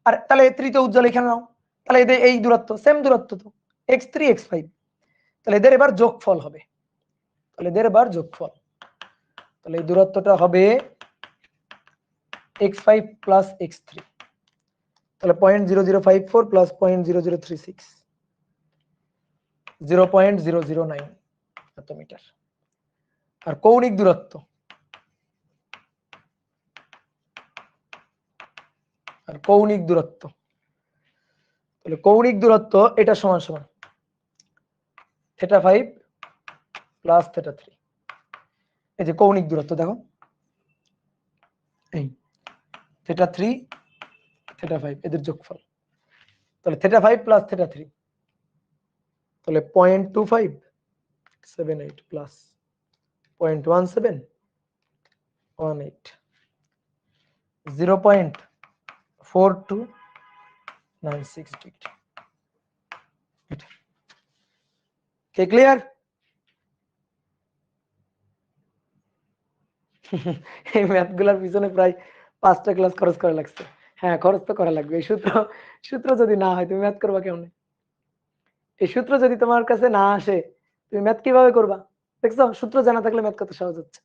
আর তাহলে তৃতীয় উজ্জ্বল এখানে নাও, তাহলে এদের এই দূরত্ব সেম দূরত্ব তো x3 x5, তাহলে এদের এবার যোগফল হবে। তাহলে এদের এবার যোগফল, তাহলে এই দূরত্বটা হবে x5 প্লাস x3, তাহলে 0.0054 প্লাস 0.0036 0.009 এত মিটার। আর কৌণিক দূরত্ব, আর কৌণিক দূরত্ব, তাহলে কৌণিক দূরত্ব এটা সমান সমান θ5 প্লাস θ3। এই যে কৌণিক দূরত্ব দেখো, এই θ3 θ5 এদের যোগফল, তাহলে θ5 প্লাস θ3, তাহলে 0.2578 প্লাস 0.1718 0.4296 ডিগ্রি। কে ক্লিয়ার? এই ম্যাথগুলোর পিছনে প্রায় 5টা ক্লাস খরচ করা লাগছে। হ্যাঁ খরচ তো করা লাগবে, এই সূত্র যদি না হয় তুমি ম্যাথ করবা কেমনে? এই সূত্র যদি তোমার কাছে না আসে তুমি ম্যাথ কিভাবে করবা? দেখছো সূত্র জানা থাকলে ম্যাথ কত সহজ হচ্ছে।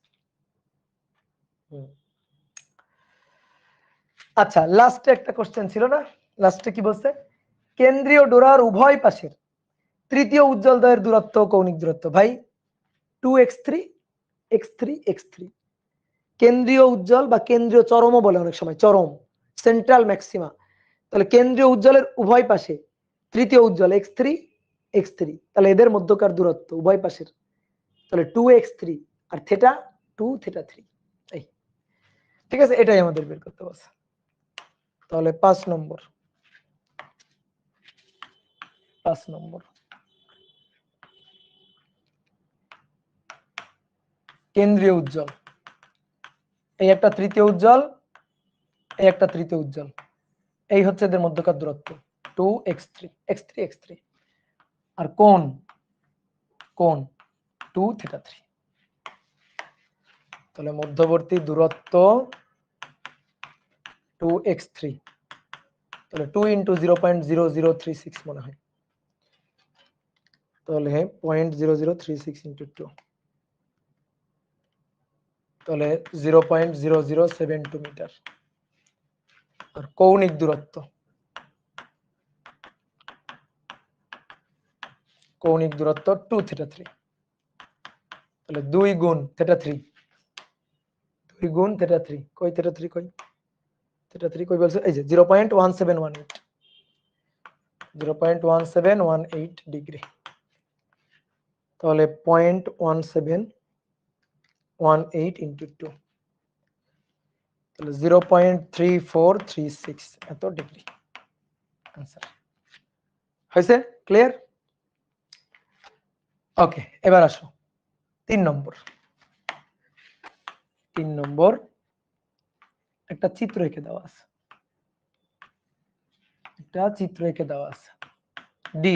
আচ্ছা লাস্টে একটা কোশ্চেন ছিল না, লাস্টে কি বলছে? কেন্দ্রীয় ডোরার উভয় পাশের তৃতীয় উজ্জ্বল দ্বয়ের দূরত্ব কৌণিক দূরত্ব। ভাই 2x3 x3 x3, কেন্দ্রীয় উজ্জ্বল বা কেন্দ্রীয় চরমও বলে অনেক সময়, চরম সেন্ট্রাল ম্যাক্সিমা। তাহলে কেন্দ্রীয় উজ্জ্বলের উভয় পাশে তৃতীয় উজ্জ্বল x3 x3, তাহলে এদের মধ্যকার দূরত্ব উভয় পাশের, তাহলে 2x3 আর থেটা 2 θ3। এই ঠিক আছে, এটাই আমাদের বের করতে বলছে। তাহলে 5 নম্বর, 5 নম্বর কেন্দ্রীয় উজ্জ্বল, এই একটা তৃতীয় উজ্জ্বল, এই একটা তৃতীয় উজ্জ্বল, এই হচ্ছে এদের মধ্যকার দূরত্ব 2x3 x3 x3, আর কোণ 2 θ3। তাহলে মধ্যবর্তী দূরত্ব 2x3, তাহলে 2 ইন্টু 0.0036 মনে হয়, তাহলে 0.0036 ইন্টু 2, তাহলে 0.0072 মিটার। আর কৌণিক দূরত্ব, কৌণিক দূরত্ব 2 θ3, তাহলে 2 গুণ θ3, 2 গুণ θ3, কই θ3 কই, θ3 কই বলছে, এই যে 0.1718, 0.1718 ডিগ্রি। তাহলে 0.1718 ইন্টু 2, তাহলে 0.3436 এত ডিগ্রি आंसर হয়েছে। ক্লিয়ার? ওকে, এবার আসো 3 নম্বর। 3 নম্বর একটা চিত্র এঁকে দেওয়া আছে, একটা চিত্র এঁকে দেওয়া আছে। ডি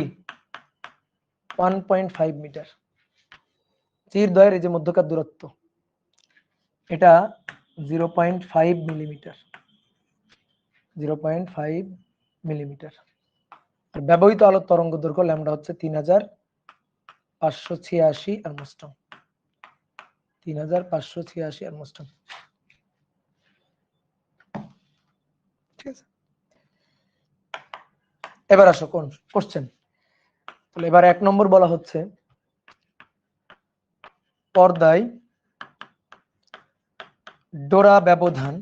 1.5 মিটার, চিরদ্বয়ের এই যে মধ্যকার দূরত্ব এটা 0.5 মিলিমিটার, 0.5 মিলিমিটার। আর ব্যবহৃত আলোর তরঙ্গ দৈর্ঘ্য ল্যামডা হচ্ছে 3586 অ্যাংস্ট্রম, 3586 অ্যাংস্ট্রম। ঠিক আছে, এবার আসো কোন কোশ্চেন। তাহলে এবার 1 নম্বর বলা হচ্ছে পর্দায় ডোরা ব্যবধান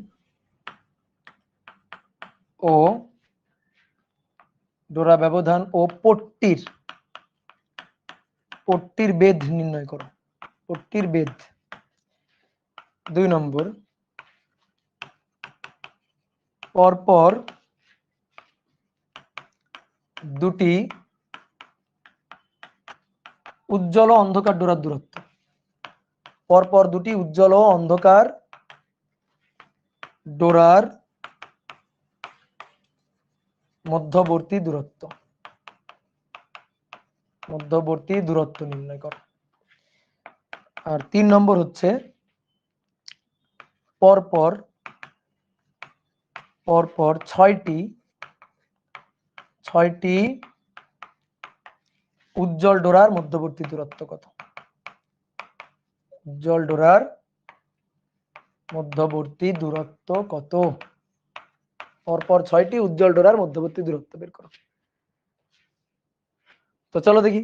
ও পট্টির বেধ নির্ণয় করো, পট্টির বেধ। 2 নম্বর পরপর দুটি উজ্জ্বল ও অন্ধকার ডোরার দূরত্ব, পরপর দুটি উজ্জ্বল ও অন্ধকার ডোরার মধ্যবর্তী দূরত্ব নির্ণয় করো। আর 3 নম্বর হচ্ছে পরপর 6টি উজ্জ্বল ডোরার মধ্যবর্তী দূরত্ব কত, উজ্জ্বল ডোরার মধ্যবর্তী দূরত্ব কত, পরপর 6টি উজ্জ্বল ডোরার মধ্যবর্তী দূরত্ব বের করো। তো চলো দেখি।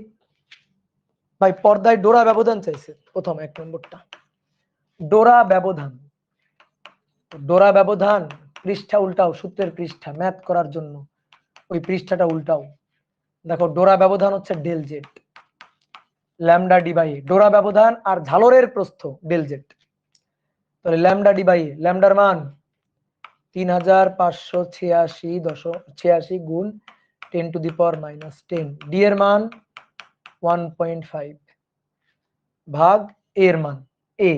ভাই পর্দায় ডোরা ব্যবধান চাইছে প্রথম 1 নম্বরটা, ডোরা ব্যবধান পৃষ্ঠা উল্টাও, সূত্রের পৃষ্ঠা ম্যাথ করার জন্য ওই পৃষ্ঠাটা উল্টাও। দেখো ডোরা ব্যবধান হচ্ছে del Z, lambda D by, ডোরা ব্যবধান আর ঝালরের প্রস্থ ডেল জেড। তাহলে ল্যামডা ডি বাই, ল্যামডার মান 3586 গুণ 10 টু দি পাওয়ার -10, ডি এর মান 1.5 ভাগ এর মান এ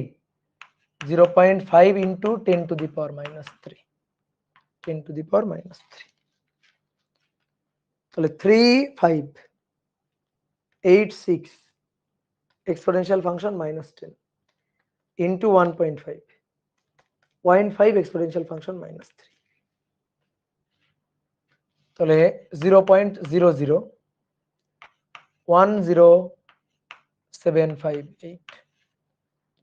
0.5 into 10 to the power -3, 10 to the power -3। তাহলে 3586 exponential function -10 into 1.5, 0.5 exponential function -3। তাহলে 0.001078,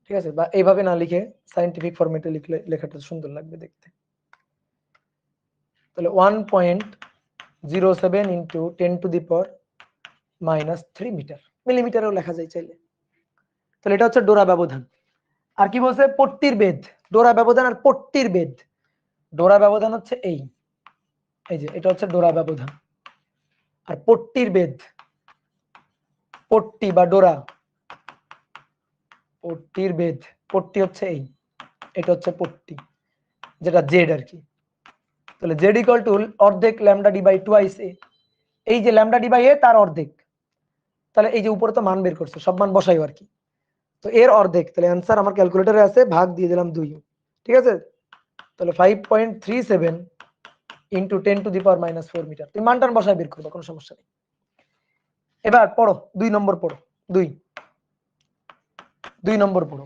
ঠিক আছে, বা এইভাবে না লিখে সায়েন্টিফিক ফরম্যাটে লিখলে লেখাটা সুন্দর লাগবে দেখতে। তাহলে 1.07 into 10 to the power -3 metre, মিলিমিটারেও লেখা যায় চাইলে। তাহলে এটা হচ্ছে ডোরা ব্যবধান। আর কি বলছে, পট্টির বেধ, ডোরা ব্যবধান আর পট্টির বেধ। ডোরা ব্যবধান হচ্ছে এই যে এটা হচ্ছে ডোরা ব্যবধান, আর পট্টির বেধ, পট্টি বা ডোরা, পট্টির বেধ, পট্টি হচ্ছে এই, এটা হচ্ছে পট্টি যেটা জেড আর কি। তাহলে জেড ইকুয়াল টু অর্ধেক ল্যামডা ডি বাই টুয়াইস এ, এই যে ল্যামডা ডি বাই এ তার অর্ধেক। তাহলে এই যে উপরে তো মান বের করছে, সব মান বসাইও আর কি। তো এর অর্ধেক, তাহলে অ্যান্সার আমার ক্যালকুলেটরে আছে, ভাগ দিয়ে দিলাম 2, ঠিক আছে। তাহলে 5.37 into 10 to the power -4 metre, তুমি মানটান বসায় বের করবে, কোনো সমস্যা নেই। এবার পড়ো 2 নম্বর পড়ো, 2 নম্বর পড়ো।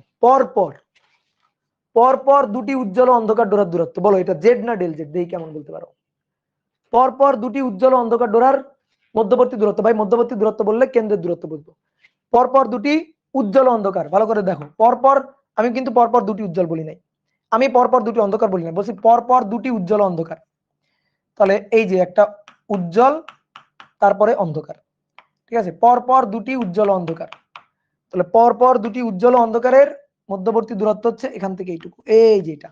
পরপর দুটি উজ্জ্বল অন্ধকার ডোরার দূরত্ব, বলো এটা জেড না ডেল জেড, দেখি কেমন বলতে পারো। পরপর দুটি উজ্জ্বল অন্ধকার ডোরার মধ্যবর্তী দূরত্ব, ভাই মধ্যবর্তী দূরত্ব বললে কেন্দ্রের দূরত্ব বলবো। পরপর দুটি উজ্জ্বল অন্ধকার, ভালো করে দেখো, পরপর, আমি কিন্তু পরপর দুটি উজ্জ্বল বলি নাই, আমি পরপর দুটি অন্ধকার বলি না, বলছি পরপর দুটি উজ্জ্বল অন্ধকার। তাহলে এই যে একটা উজ্জ্বল তারপরে অন্ধকার, ঠিক আছে, পরপর দুটি উজ্জ্বল অন্ধকার। তাহলে পর পর দুটি উজ্জ্বল ও অন্ধকারের মধ্যবর্তী দূরত্ব হচ্ছে এখান থেকে এইটুকু, এই যেটা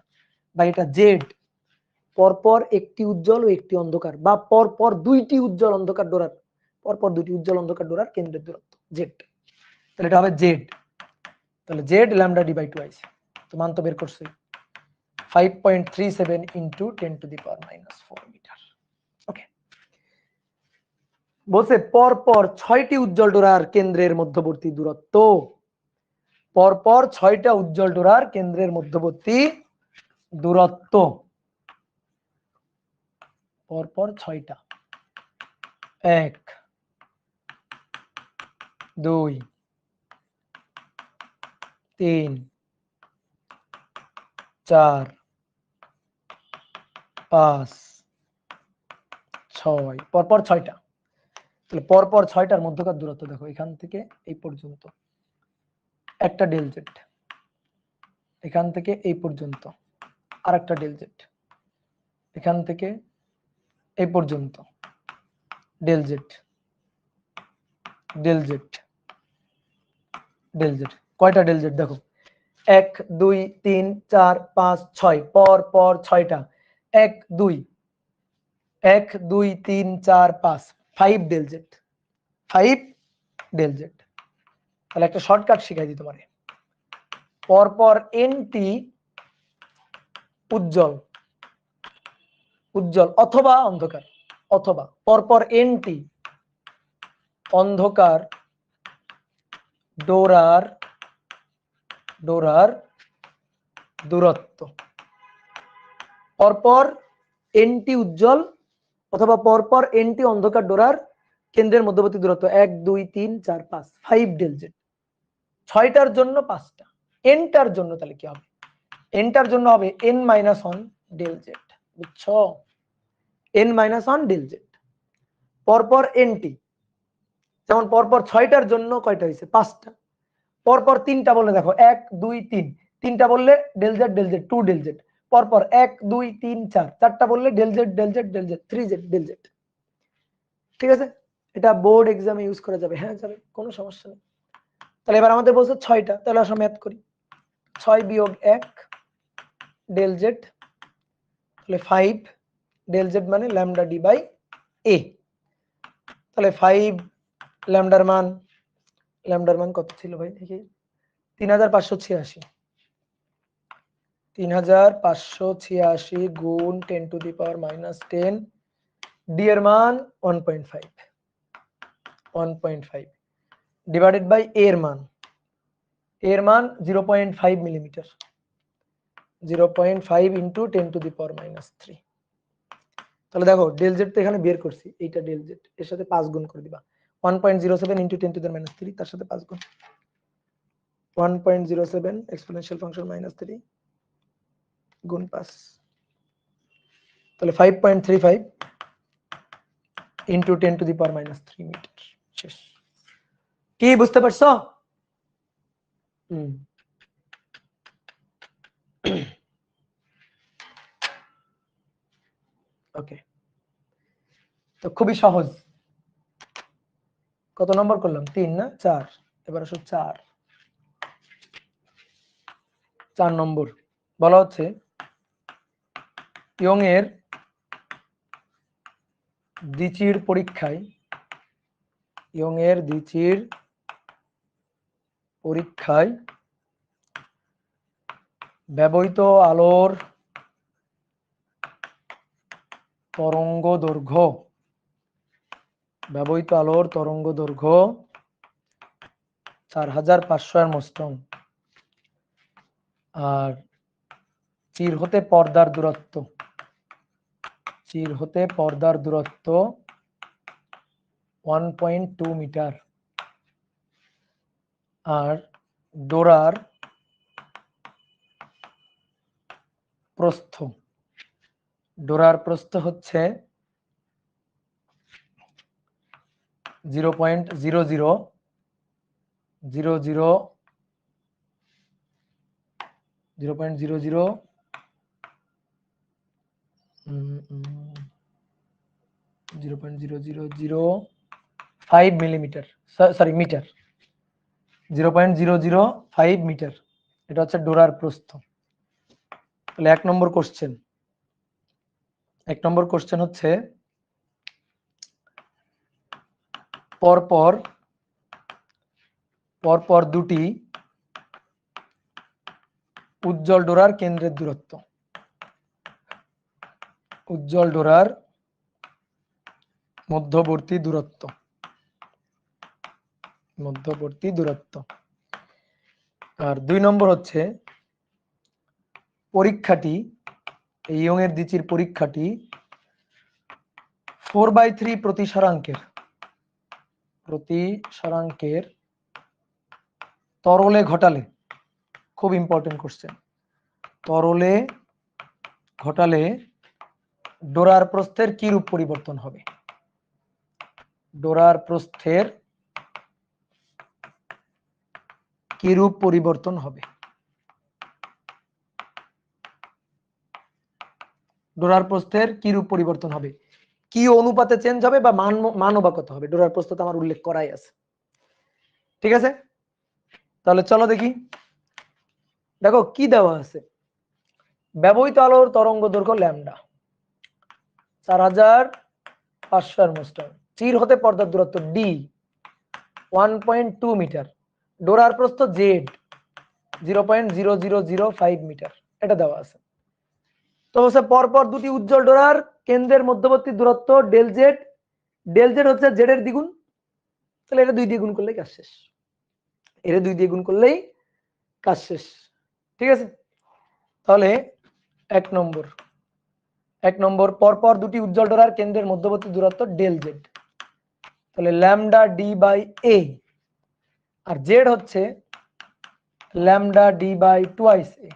বা এটা জেড। পরপর একটি উজ্জ্বল ও একটি অন্ধকার বা পরপর দুইটি উজ্জ্বল অন্ধকার ডোরার, পরপর দুটি উজ্জ্বল অন্ধকার ডোরার কেন্দ্রের দূরত্ব জেড। তাহলে এটা হবে জেড। তাহলে জেড ল্যামডা ডি বাই 2 আইছে, তো মান তো বের করছি 5.37 ইন্টু 10⁻⁻⁴ মিটার। ওকে, বলছে পরপর 6টি উজ্জ্বল ডোরার কেন্দ্রের মধ্যবর্তী দূরত্ব, পরপর 6টা উজ্জ্বল ডোরার কেন্দ্রের মধ্যবর্তী দূরত্ব, পরপর 6টা, 1 2 3 4 5 6, পরপর 6টা। তাহলে পরপর 6টার মধ্যকার দূরত্ব দেখো, এখান থেকে এই পর্যন্ত একটা ডেল জেড, এখান থেকে এই পর্যন্ত আর একটা ডেল জেড, এখান থেকে এই পর্যন্ত del Z, del Z, del Z. কয়টা ডেল জেড দেখো, 1 2 3 4 5 6, পর পর 6টা, 1 2 1 2 3 4 5, 5 ডেল জেড, 5 ডেল জেড। তাহলে একটা শর্টকাট শিখাই দিই তোমারে, পরপর এনটি উজ্জ্বল, উজ্জ্বল অথবা অন্ধকার, অথবা পরপর এনটি অন্ধকার ডোরার, ডোরার দূরত্ব, পরপর এনটি উজ্জ্বল অথবা পরপর এনটি অন্ধকার ডোরার কেন্দ্রের মধ্যবর্তী দূরত্ব 1 2 3 4 5, 5 ডেল জেড। 6টার জন্য 5টা, এনটার জন্য তাহলে কি হবে, এনটার জন্য হবে n-1 ডেল জেড, বুঝছো, n-1 ডেল জেড। পরপর এনটি, যেমন পরপর 6টার জন্য কয়টা হয়েছে, 5টা, পরপর 3টা বললে দেখো 1 2 3, 3টা বললে del Z del Z 2 del Z, পরপর 1 2 3 4, 4টা বললে del Z del Z del Z 3 Z del Z. ঠিক আছে, এটা বোর্ড এক্সামে ইউজ করা যাবে, হ্যাঁ যাবে, কোনো সমস্যা নেই। তাহলে এবার আমাদের বলছে 6টা, তাহলে আসলে ম্যাথ করি, 6 বিয়োগ 1 ডেল জেড, তাহলে 5 ডেল জেড মানে ল্যামডা ডি বাই এ। তাহলে 5 ল্যামডার মান কত ছিল ভাই দেখি, 3586, 3586 গুণ 10⁻⁻10, ডি এর মান 1.5, 1.5 ডিভাইডেড বাই এর মান, এর মান 0.5 মিলিমিটার, 0.5 ইন্টু 10⁻⁻3। তাহলে দেখো ডেল জেড তো এখানে বের করছি, এইটা ডেল জেড, এর সাথে 5 গুণ করে দিবা, 1.07 ইন্টু 10⁻³ তার সাথে 5 গুণ, 1.07 এক্সপোনেনশিয়াল ফাংশন -3 গুণ 5, তাহলে 5.35 ইন্টু 10⁻⁻3 মিটার। শেষ। কি বুঝতে পারছো? ওকে, তো খুবই সহজ। কত নম্বর করলাম, 3 না 4, এবার আসো 4 নম্বর। বলা হচ্ছে ইয়ং এর দ্বিচির পরীক্ষায়, ইয়ং এর দ্বিচির পরীক্ষায় ব্যবহৃত আলোর তরঙ্গ দৈর্ঘ্য, ব্যবহৃত আলোর তরঙ্গ দৈর্ঘ্য 4500 অ্যাংস্ট্রম, আর চির হতে পর্দার দূরত্ব, চির হতে পর্দার দূরত্ব 1.2 মিটার, আর ডোরার প্রস্থ, ডোরার প্রস্থ হচ্ছে 0.0000 0.0005 মিলিমিটার, সরি মিটার, 0.005 মিটার, এটা হচ্ছে ডোরার প্রস্থ। তাহলে এক নম্বর কোশ্চেন হচ্ছে পরপর দুটি উজ্জ্বল ডোরার কেন্দ্রের দূরত্ব, উজ্জ্বল ডোরার মধ্যবর্তী দূরত্ব। আর 2 নম্বর হচ্ছে পরীক্ষাটি, এই ইয়ং-এর দ্বিচির পরীক্ষাটি 4/3 প্রতিসরাঙ্কের তরলে ঘটালে, খুব ইম্পর্টেন্ট কোশ্চেন, তরলে ঘটালে ডোরার প্রস্থের কি রূপ পরিবর্তন হবে? ডোরার প্রস্থের কি রূপ পরিবর্তন হবে? ডোরার প্রস্থের কি রূপ পরিবর্তন হবে, কি অনুপাতে চেঞ্জ হবে বা মানও বা কত হবে? ডোরার প্রস্থ তো আমার উল্লেখ করাই আছে, ঠিক আছে? তাহলে চলো দেখি, দেখো কি দেওয়া আছে। ব্যবহৃত আলোর তরঙ্গ দৈর্ঘ্য ল্যামডা 4500 অ্যাংস্ট্রম, চির হতে পর্দার দূরত্ব ডি 1.2 মিটার, ডোরার প্রস্থ জেড 0.0005 মিটার, এটা দেওয়া আছে। তো হচ্ছে পরপর দুটি উজ্জ্বল ডোরার কেন্দ্রের মধ্যবর্তী দূরত্ব ডেল জেড, ডেল জেড হচ্ছে জেড এর দ্বিগুণ, তাহলে এটা 2 দিয়ে গুণ করলেই কাজ শেষ, এটা 2 দিয়ে গুণ করলেই কাজ শেষ, ঠিক আছে? তাহলে এক নম্বর পরপর দুটি উজ্জ্বল ডোরার কেন্দ্রের মধ্যবর্তী দূরত্ব ডেল জেড, তাহলে ল্যামডা ডি বাই এ, আর জেড হচ্ছে lambda D by twice A,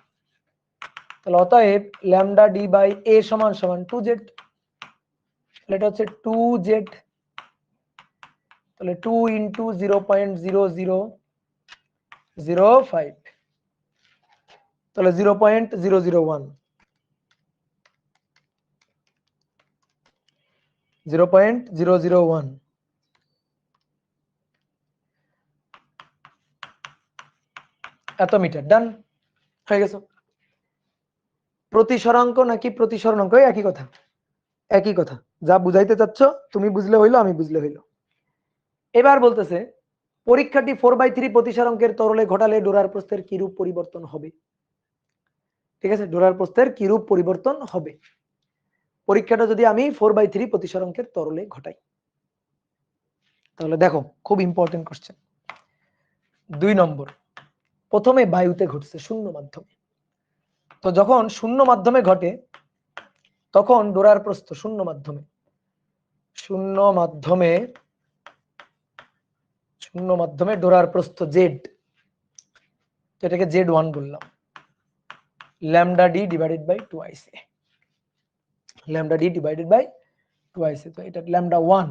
তাহলে অতএব ল্যামডা ডি বাই এ সমান 2z, তাহলে এটা হচ্ছে 2z, তাহলে 2 ইন্টু 0.0005, তাহলে 0.001, 0.001 এত মিটার। ডান হয়ে গেছে। প্রতিসরাঙ্ক নাকি প্রতিসরণাঙ্ক একই কথা, যা বুঝাইতে চাচ্ছ তুমি বুঝলে হইলো, আমি বুঝলে হইলো। এবার বলতেছে পরীক্ষাটি 4/3 প্রতিসরাঙ্কের তরলে ঘটালে ডোরার প্রস্থের কি রূপ পরিবর্তন হবে? ঠিক আছে, ডোরার প্রস্থের কি রূপ পরিবর্তন হবে? পরীক্ষাটা যদি আমি 4/3 প্রতিসরাঙ্কের তরলে ঘটাই, তাহলে দেখো খুব ইম্পর্টেন্ট কোশ্চেন। 2 নম্বর, প্রথমে বায়ুতে ঘটছে, শূন্য মাধ্যমে। তো যখন শূন্য মাধ্যমে ঘটে তখন ডোরার প্রস্থ শূন্য মাধ্যমে ডোরার প্রস্থ জেড, তো এটাকে z1 বললাম, lambda D divided by 2ic, lambda D divided by 2ic, তো এটা ল্যামডা 1,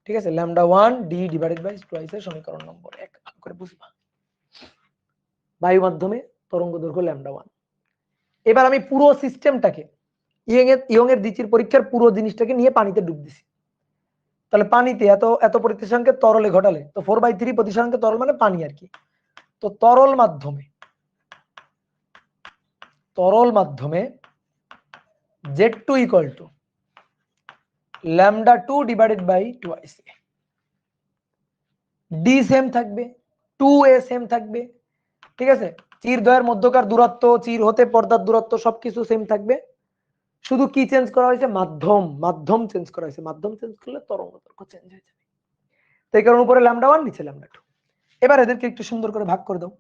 ঠিক আছে? Lambda 1 D divided by 2ic সমীকরণ নম্বর 1 ভালো করে বুঝবা। বায়ু মাধ্যমে তরঙ্গ দৈর্ঘ্য ল্যামডা 1। এবার আমি পুরো সিস্টেমটাকে ইয়ং-এর দ্বিচির পরীক্ষার পুরো জিনিসটাকে নিয়ে পানিতে ডুব দিছি। তাহলে পানিতে এত প্রতিসরাঙ্কের তরলে ঘটালে, তো 4/3 প্রতিসরাঙ্কের তরল মানে পানি আর কি। তো তরল মাধ্যমে Z2 equal to lambda 2 divided by 2ic, D same থাকবে, 2a সেম থাকবে, ঠিক আছে? চির দ্বয়ের মধ্যকার দূরত্ব, চির হতে পর্দার দূরত্ব সবকিছু সেম থাকবে, শুধু কি চেঞ্জ করা হয়েছে? মাধ্যম চেঞ্জ করা হয়েছে। মাধ্যম চেঞ্জ করলে তরঙ্গ দৈর্ঘ্য চেঞ্জ হয়ে যাবে। তো এই কারণে উপরে ল্যামডা 1 নিচে ল্যামডা 2। এবার এদেরকে একটু সুন্দর করে ভাগ করে দাও,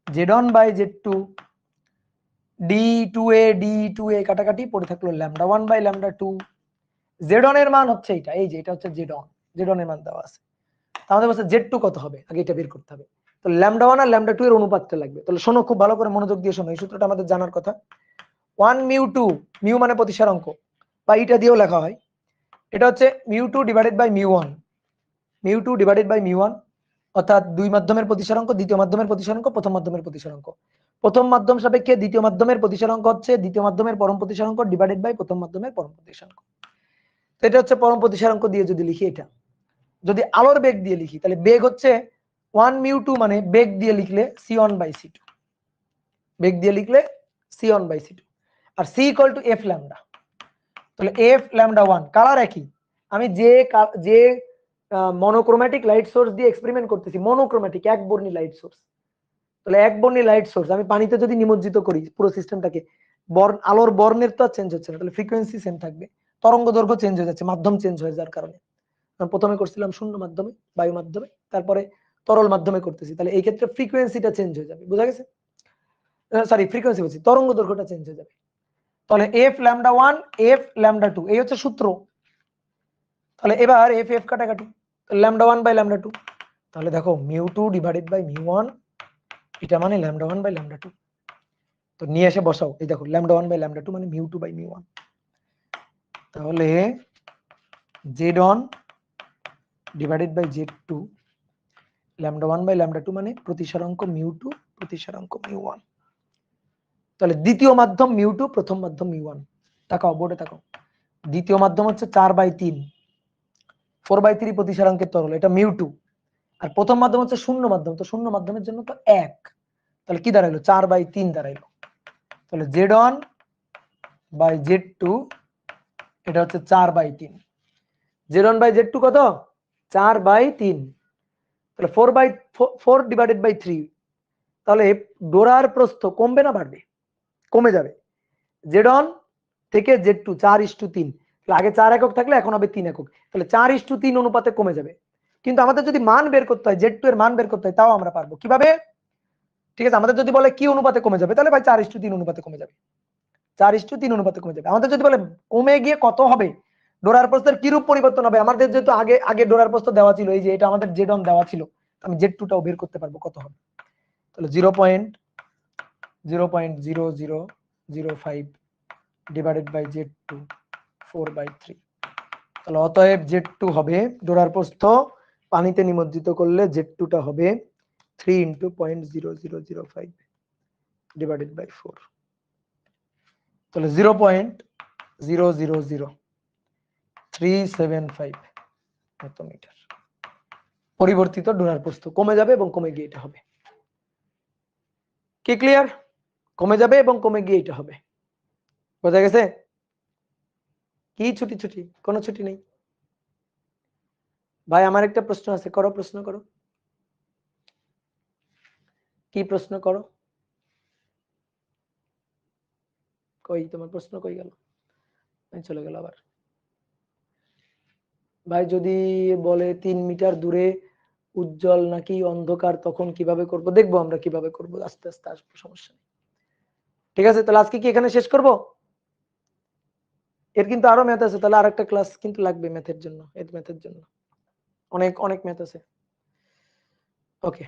z1 বাই z2, d2a কাটাকাটি, পড়ে থাকলো ল্যামডা 1 বাই ল্যামডা 2। z1 এর মান হচ্ছে এটা, এই যে এটা হচ্ছে z1 এর মান দেওয়া আছে। তাহলে বলছে z2 কত হবে, আগে এটা বের করতে হবে। তো ল্যামডা 1 আর ল্যামডা 2 এর অনুপাতটা লাগবে। তাহলে শোনো, খুব ভালো করে মনোযোগ দিয়ে শোনো, এই সূত্রটা আমাদের জানার কথা। 1 মিউ 2, মিউ মানে প্রতিসরাঙ্ক, বা এটা দিয়েও লেখা হয়, এটা হচ্ছে mu 2 divided by mu 1, mu 2 divided by mu 1, অর্থাৎ দুই মাধ্যমের প্রতিসরাঙ্ক, দ্বিতীয় মাধ্যমের প্রতিসরাঙ্ক, প্রথম মাধ্যমের প্রতিসরাঙ্ক। প্রথম মাধ্যম সাপেক্ষে দ্বিতীয় মাধ্যমের প্রতিসরাঙ্ক হচ্ছে দ্বিতীয় মাধ্যমের পরম প্রতিসরাঙ্ক ডিভাইডেড বাই প্রথম মাধ্যমের পরম প্রতিসরাঙ্ক। তো এটা হচ্ছে পরম প্রতিসরাঙ্ক দিয়ে যদি লিখি, এটা যদি আলোর বেগ দিয়ে লিখি, তাহলে বেগ হচ্ছে 1 μ2 মানে বেগ দিয়ে লিখলে c1/c2, বেগ দিয়ে লিখলে c1/c2, আর c equal to f lambda. তাহলে f ল্যামডা 1 কালার একই। আমি যে মনোক্রোম্যাটিক লাইট সোর্স দিয়ে এক্সপেরিমেন্ট করতেছি, মনোক্রোম্যাটিক একবর্ণী লাইট সোর্স, তাহলে একবর্ণী লাইট সোর্স আমি পানিতে যদি নিমজ্জিত করি পুরো সিস্টেমটাকে, আলোর বর্ণের তো চেঞ্জ হচ্ছে না, তাহলে ফ্রিকোয়েন্সি সেম থাকবে, তরঙ্গ দৈর্ঘ্য চেঞ্জ হয়ে যাচ্ছে, মাধ্যম চেঞ্জ হয়ে যাওয়ার কারণে। প্রথমে করছিলাম শূন্য মাধ্যমে, বায়ু মাধ্যমে, তারপরে তরল মাধ্যমে করতেছি, তাহলে এই ক্ষেত্রে ফ্রিকোয়েন্সিটা চেঞ্জ হয়ে যাবে, বুঝা গেছে? সরি, ফ্রিকোয়েন্সি বলছি, তরঙ্গ দৈর্ঘ্যটা চেঞ্জ হয়ে যাবে। তাহলে f ল্যামডা 1 f ল্যামডা 2 এই হচ্ছে সূত্র। তাহলে এবার f f কাটাকাটি, ল্যামডা 1 বাই ল্যামডা 2, তাহলে দেখো μ2 ডিভাইডেড বাই μ1, এটা মানে ল্যামডা 1 বাই ল্যামডা 2। তো নিয়ে এসে বসাও, এই দেখো ল্যামডা 1 বাই ল্যামডা 2 মানে μ2 বাই μ1। তাহলে z1 divided by z2, lambda 1 by lambda 2 মানে প্রতিসারাঙ্ক μ2 প্রতিসারাঙ্ক μ1। তাহলে দ্বিতীয় মাধ্যম μ2, প্রথম মাধ্যম μ1। তাকাও বোর্ডে তাকাও, দ্বিতীয় মাধ্যম হচ্ছে 4/3, 4/3 প্রতিসারাঙ্কের তরল, এটা μ2। আর প্রথম মাধ্যম হচ্ছে শূন্য মাধ্যম, তো শূন্য মাধ্যমের জন্য তো 1, তাহলে কি দাঁড়াইলো 4/3 দাঁড়াইলো। তাহলে z1 বাই z2 এটা হচ্ছে 4/3, z1 বাই z2 কত 4/3, তাহলে 4 ডিভাইডেড বাই 3, তাহলে ডোরার প্রস্থ কমবে না বাড়বে? কমে যাবে। z1 থেকে z2 4:3, আগে 4 একক থাকলে এখন হবে 3 একক, তাহলে 4:3 অনুপাতে কমে যাবে। কিন্তু আমাদের যদি মান বের করতে হয়, z2 এর মান বের করতে হয়, তাও আমরা পারবো কিভাবে? ঠিক আছে, আমাদের যদি বলে কি অনুপাতে কমে যাবে, তাহলে ভাই 4:3 অনুপাতে কমে যাবে, 4:3 অনুপাতে কমে যাবে। আমাদের যদি বলে কমে গিয়ে কত হবে, ডোরার প্রস্থের কি রূপ পরিবর্তন হবে, আমাদের যেহেতু আগে আগে ডোরার প্রস্থ দেওয়া ছিল, এই যে এটা আমাদের z1 দেওয়া ছিল, আমি z2 টাও বের করতে পারবো কত হবে। তাহলে 0.0005 ডিভাইডেড বাই z2 4/3, তাহলে অতএব z2 হবে, ডোরার প্রস্থ পানিতে নিমজ্জিত করলে z2 টা হবে 3 × 0.0005 ডিভাইডেড বাই 4, তাহলে 0.000375 মিটার। পরিবর্তিত ডোনার প্রস্থ কমে যাবে এবং কমে গিয়ে এটা হবে। কি ক্লিয়ার? কমে যাবে এবং কমে গিয়ে এটা হবে, বোঝা গেছে? কি ছুটি ছুটি? কোনো ছুটি নেই ভাই। আমার একটা প্রশ্ন আছে, করো, প্রশ্ন করো, কি প্রশ্ন করো? কই তোমার প্রশ্ন কই গেল? চলে গেল আবার। ভাই যদি বলে 3 মিটার দূরে উজ্জ্বল নাকি অন্ধকার, তখন কিভাবে করব? দেখবো আমরা কিভাবে করব, আস্তে আস্তে আসবো, সমস্যা নেই। ঠিক আছে, তাহলে আজকে কি এখানে শেষ করব? এর কিন্তু আরো ম্যাথ আছে, তাহলে আরেকটা ক্লাস কিন্তু লাগবে ম্যাথের জন্য, এর ম্যাথের জন্য অনেক অনেক ম্যাথ আছে। ওকে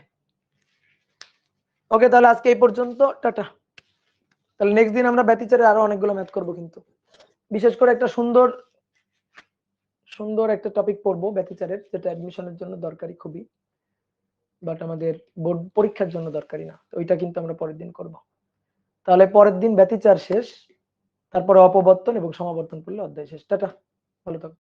ওকে, তাহলে আজকে এই পর্যন্ত, টাটা। তাহলে নেক্সট দিন আমরা ব্যতিচারে আরো অনেকগুলো ম্যাথ করব, কিন্তু বিশেষ করে একটা সুন্দর সুন্দর একটা টপিক পড়বো ব্যতিচারের, যেটা অ্যাডমিশনের জন্য দরকারি খুবই, বাট আমাদের বোর্ড পরীক্ষার জন্য দরকারি না, ওইটা কিন্তু আমরা পরের দিন করব। তাহলে পরের দিন ব্যতিচার শেষ, তারপরে অপবর্তন এবং সমাবর্তন পড়লে অধ্যায় শেষ। টাটা, ভালো থাকো।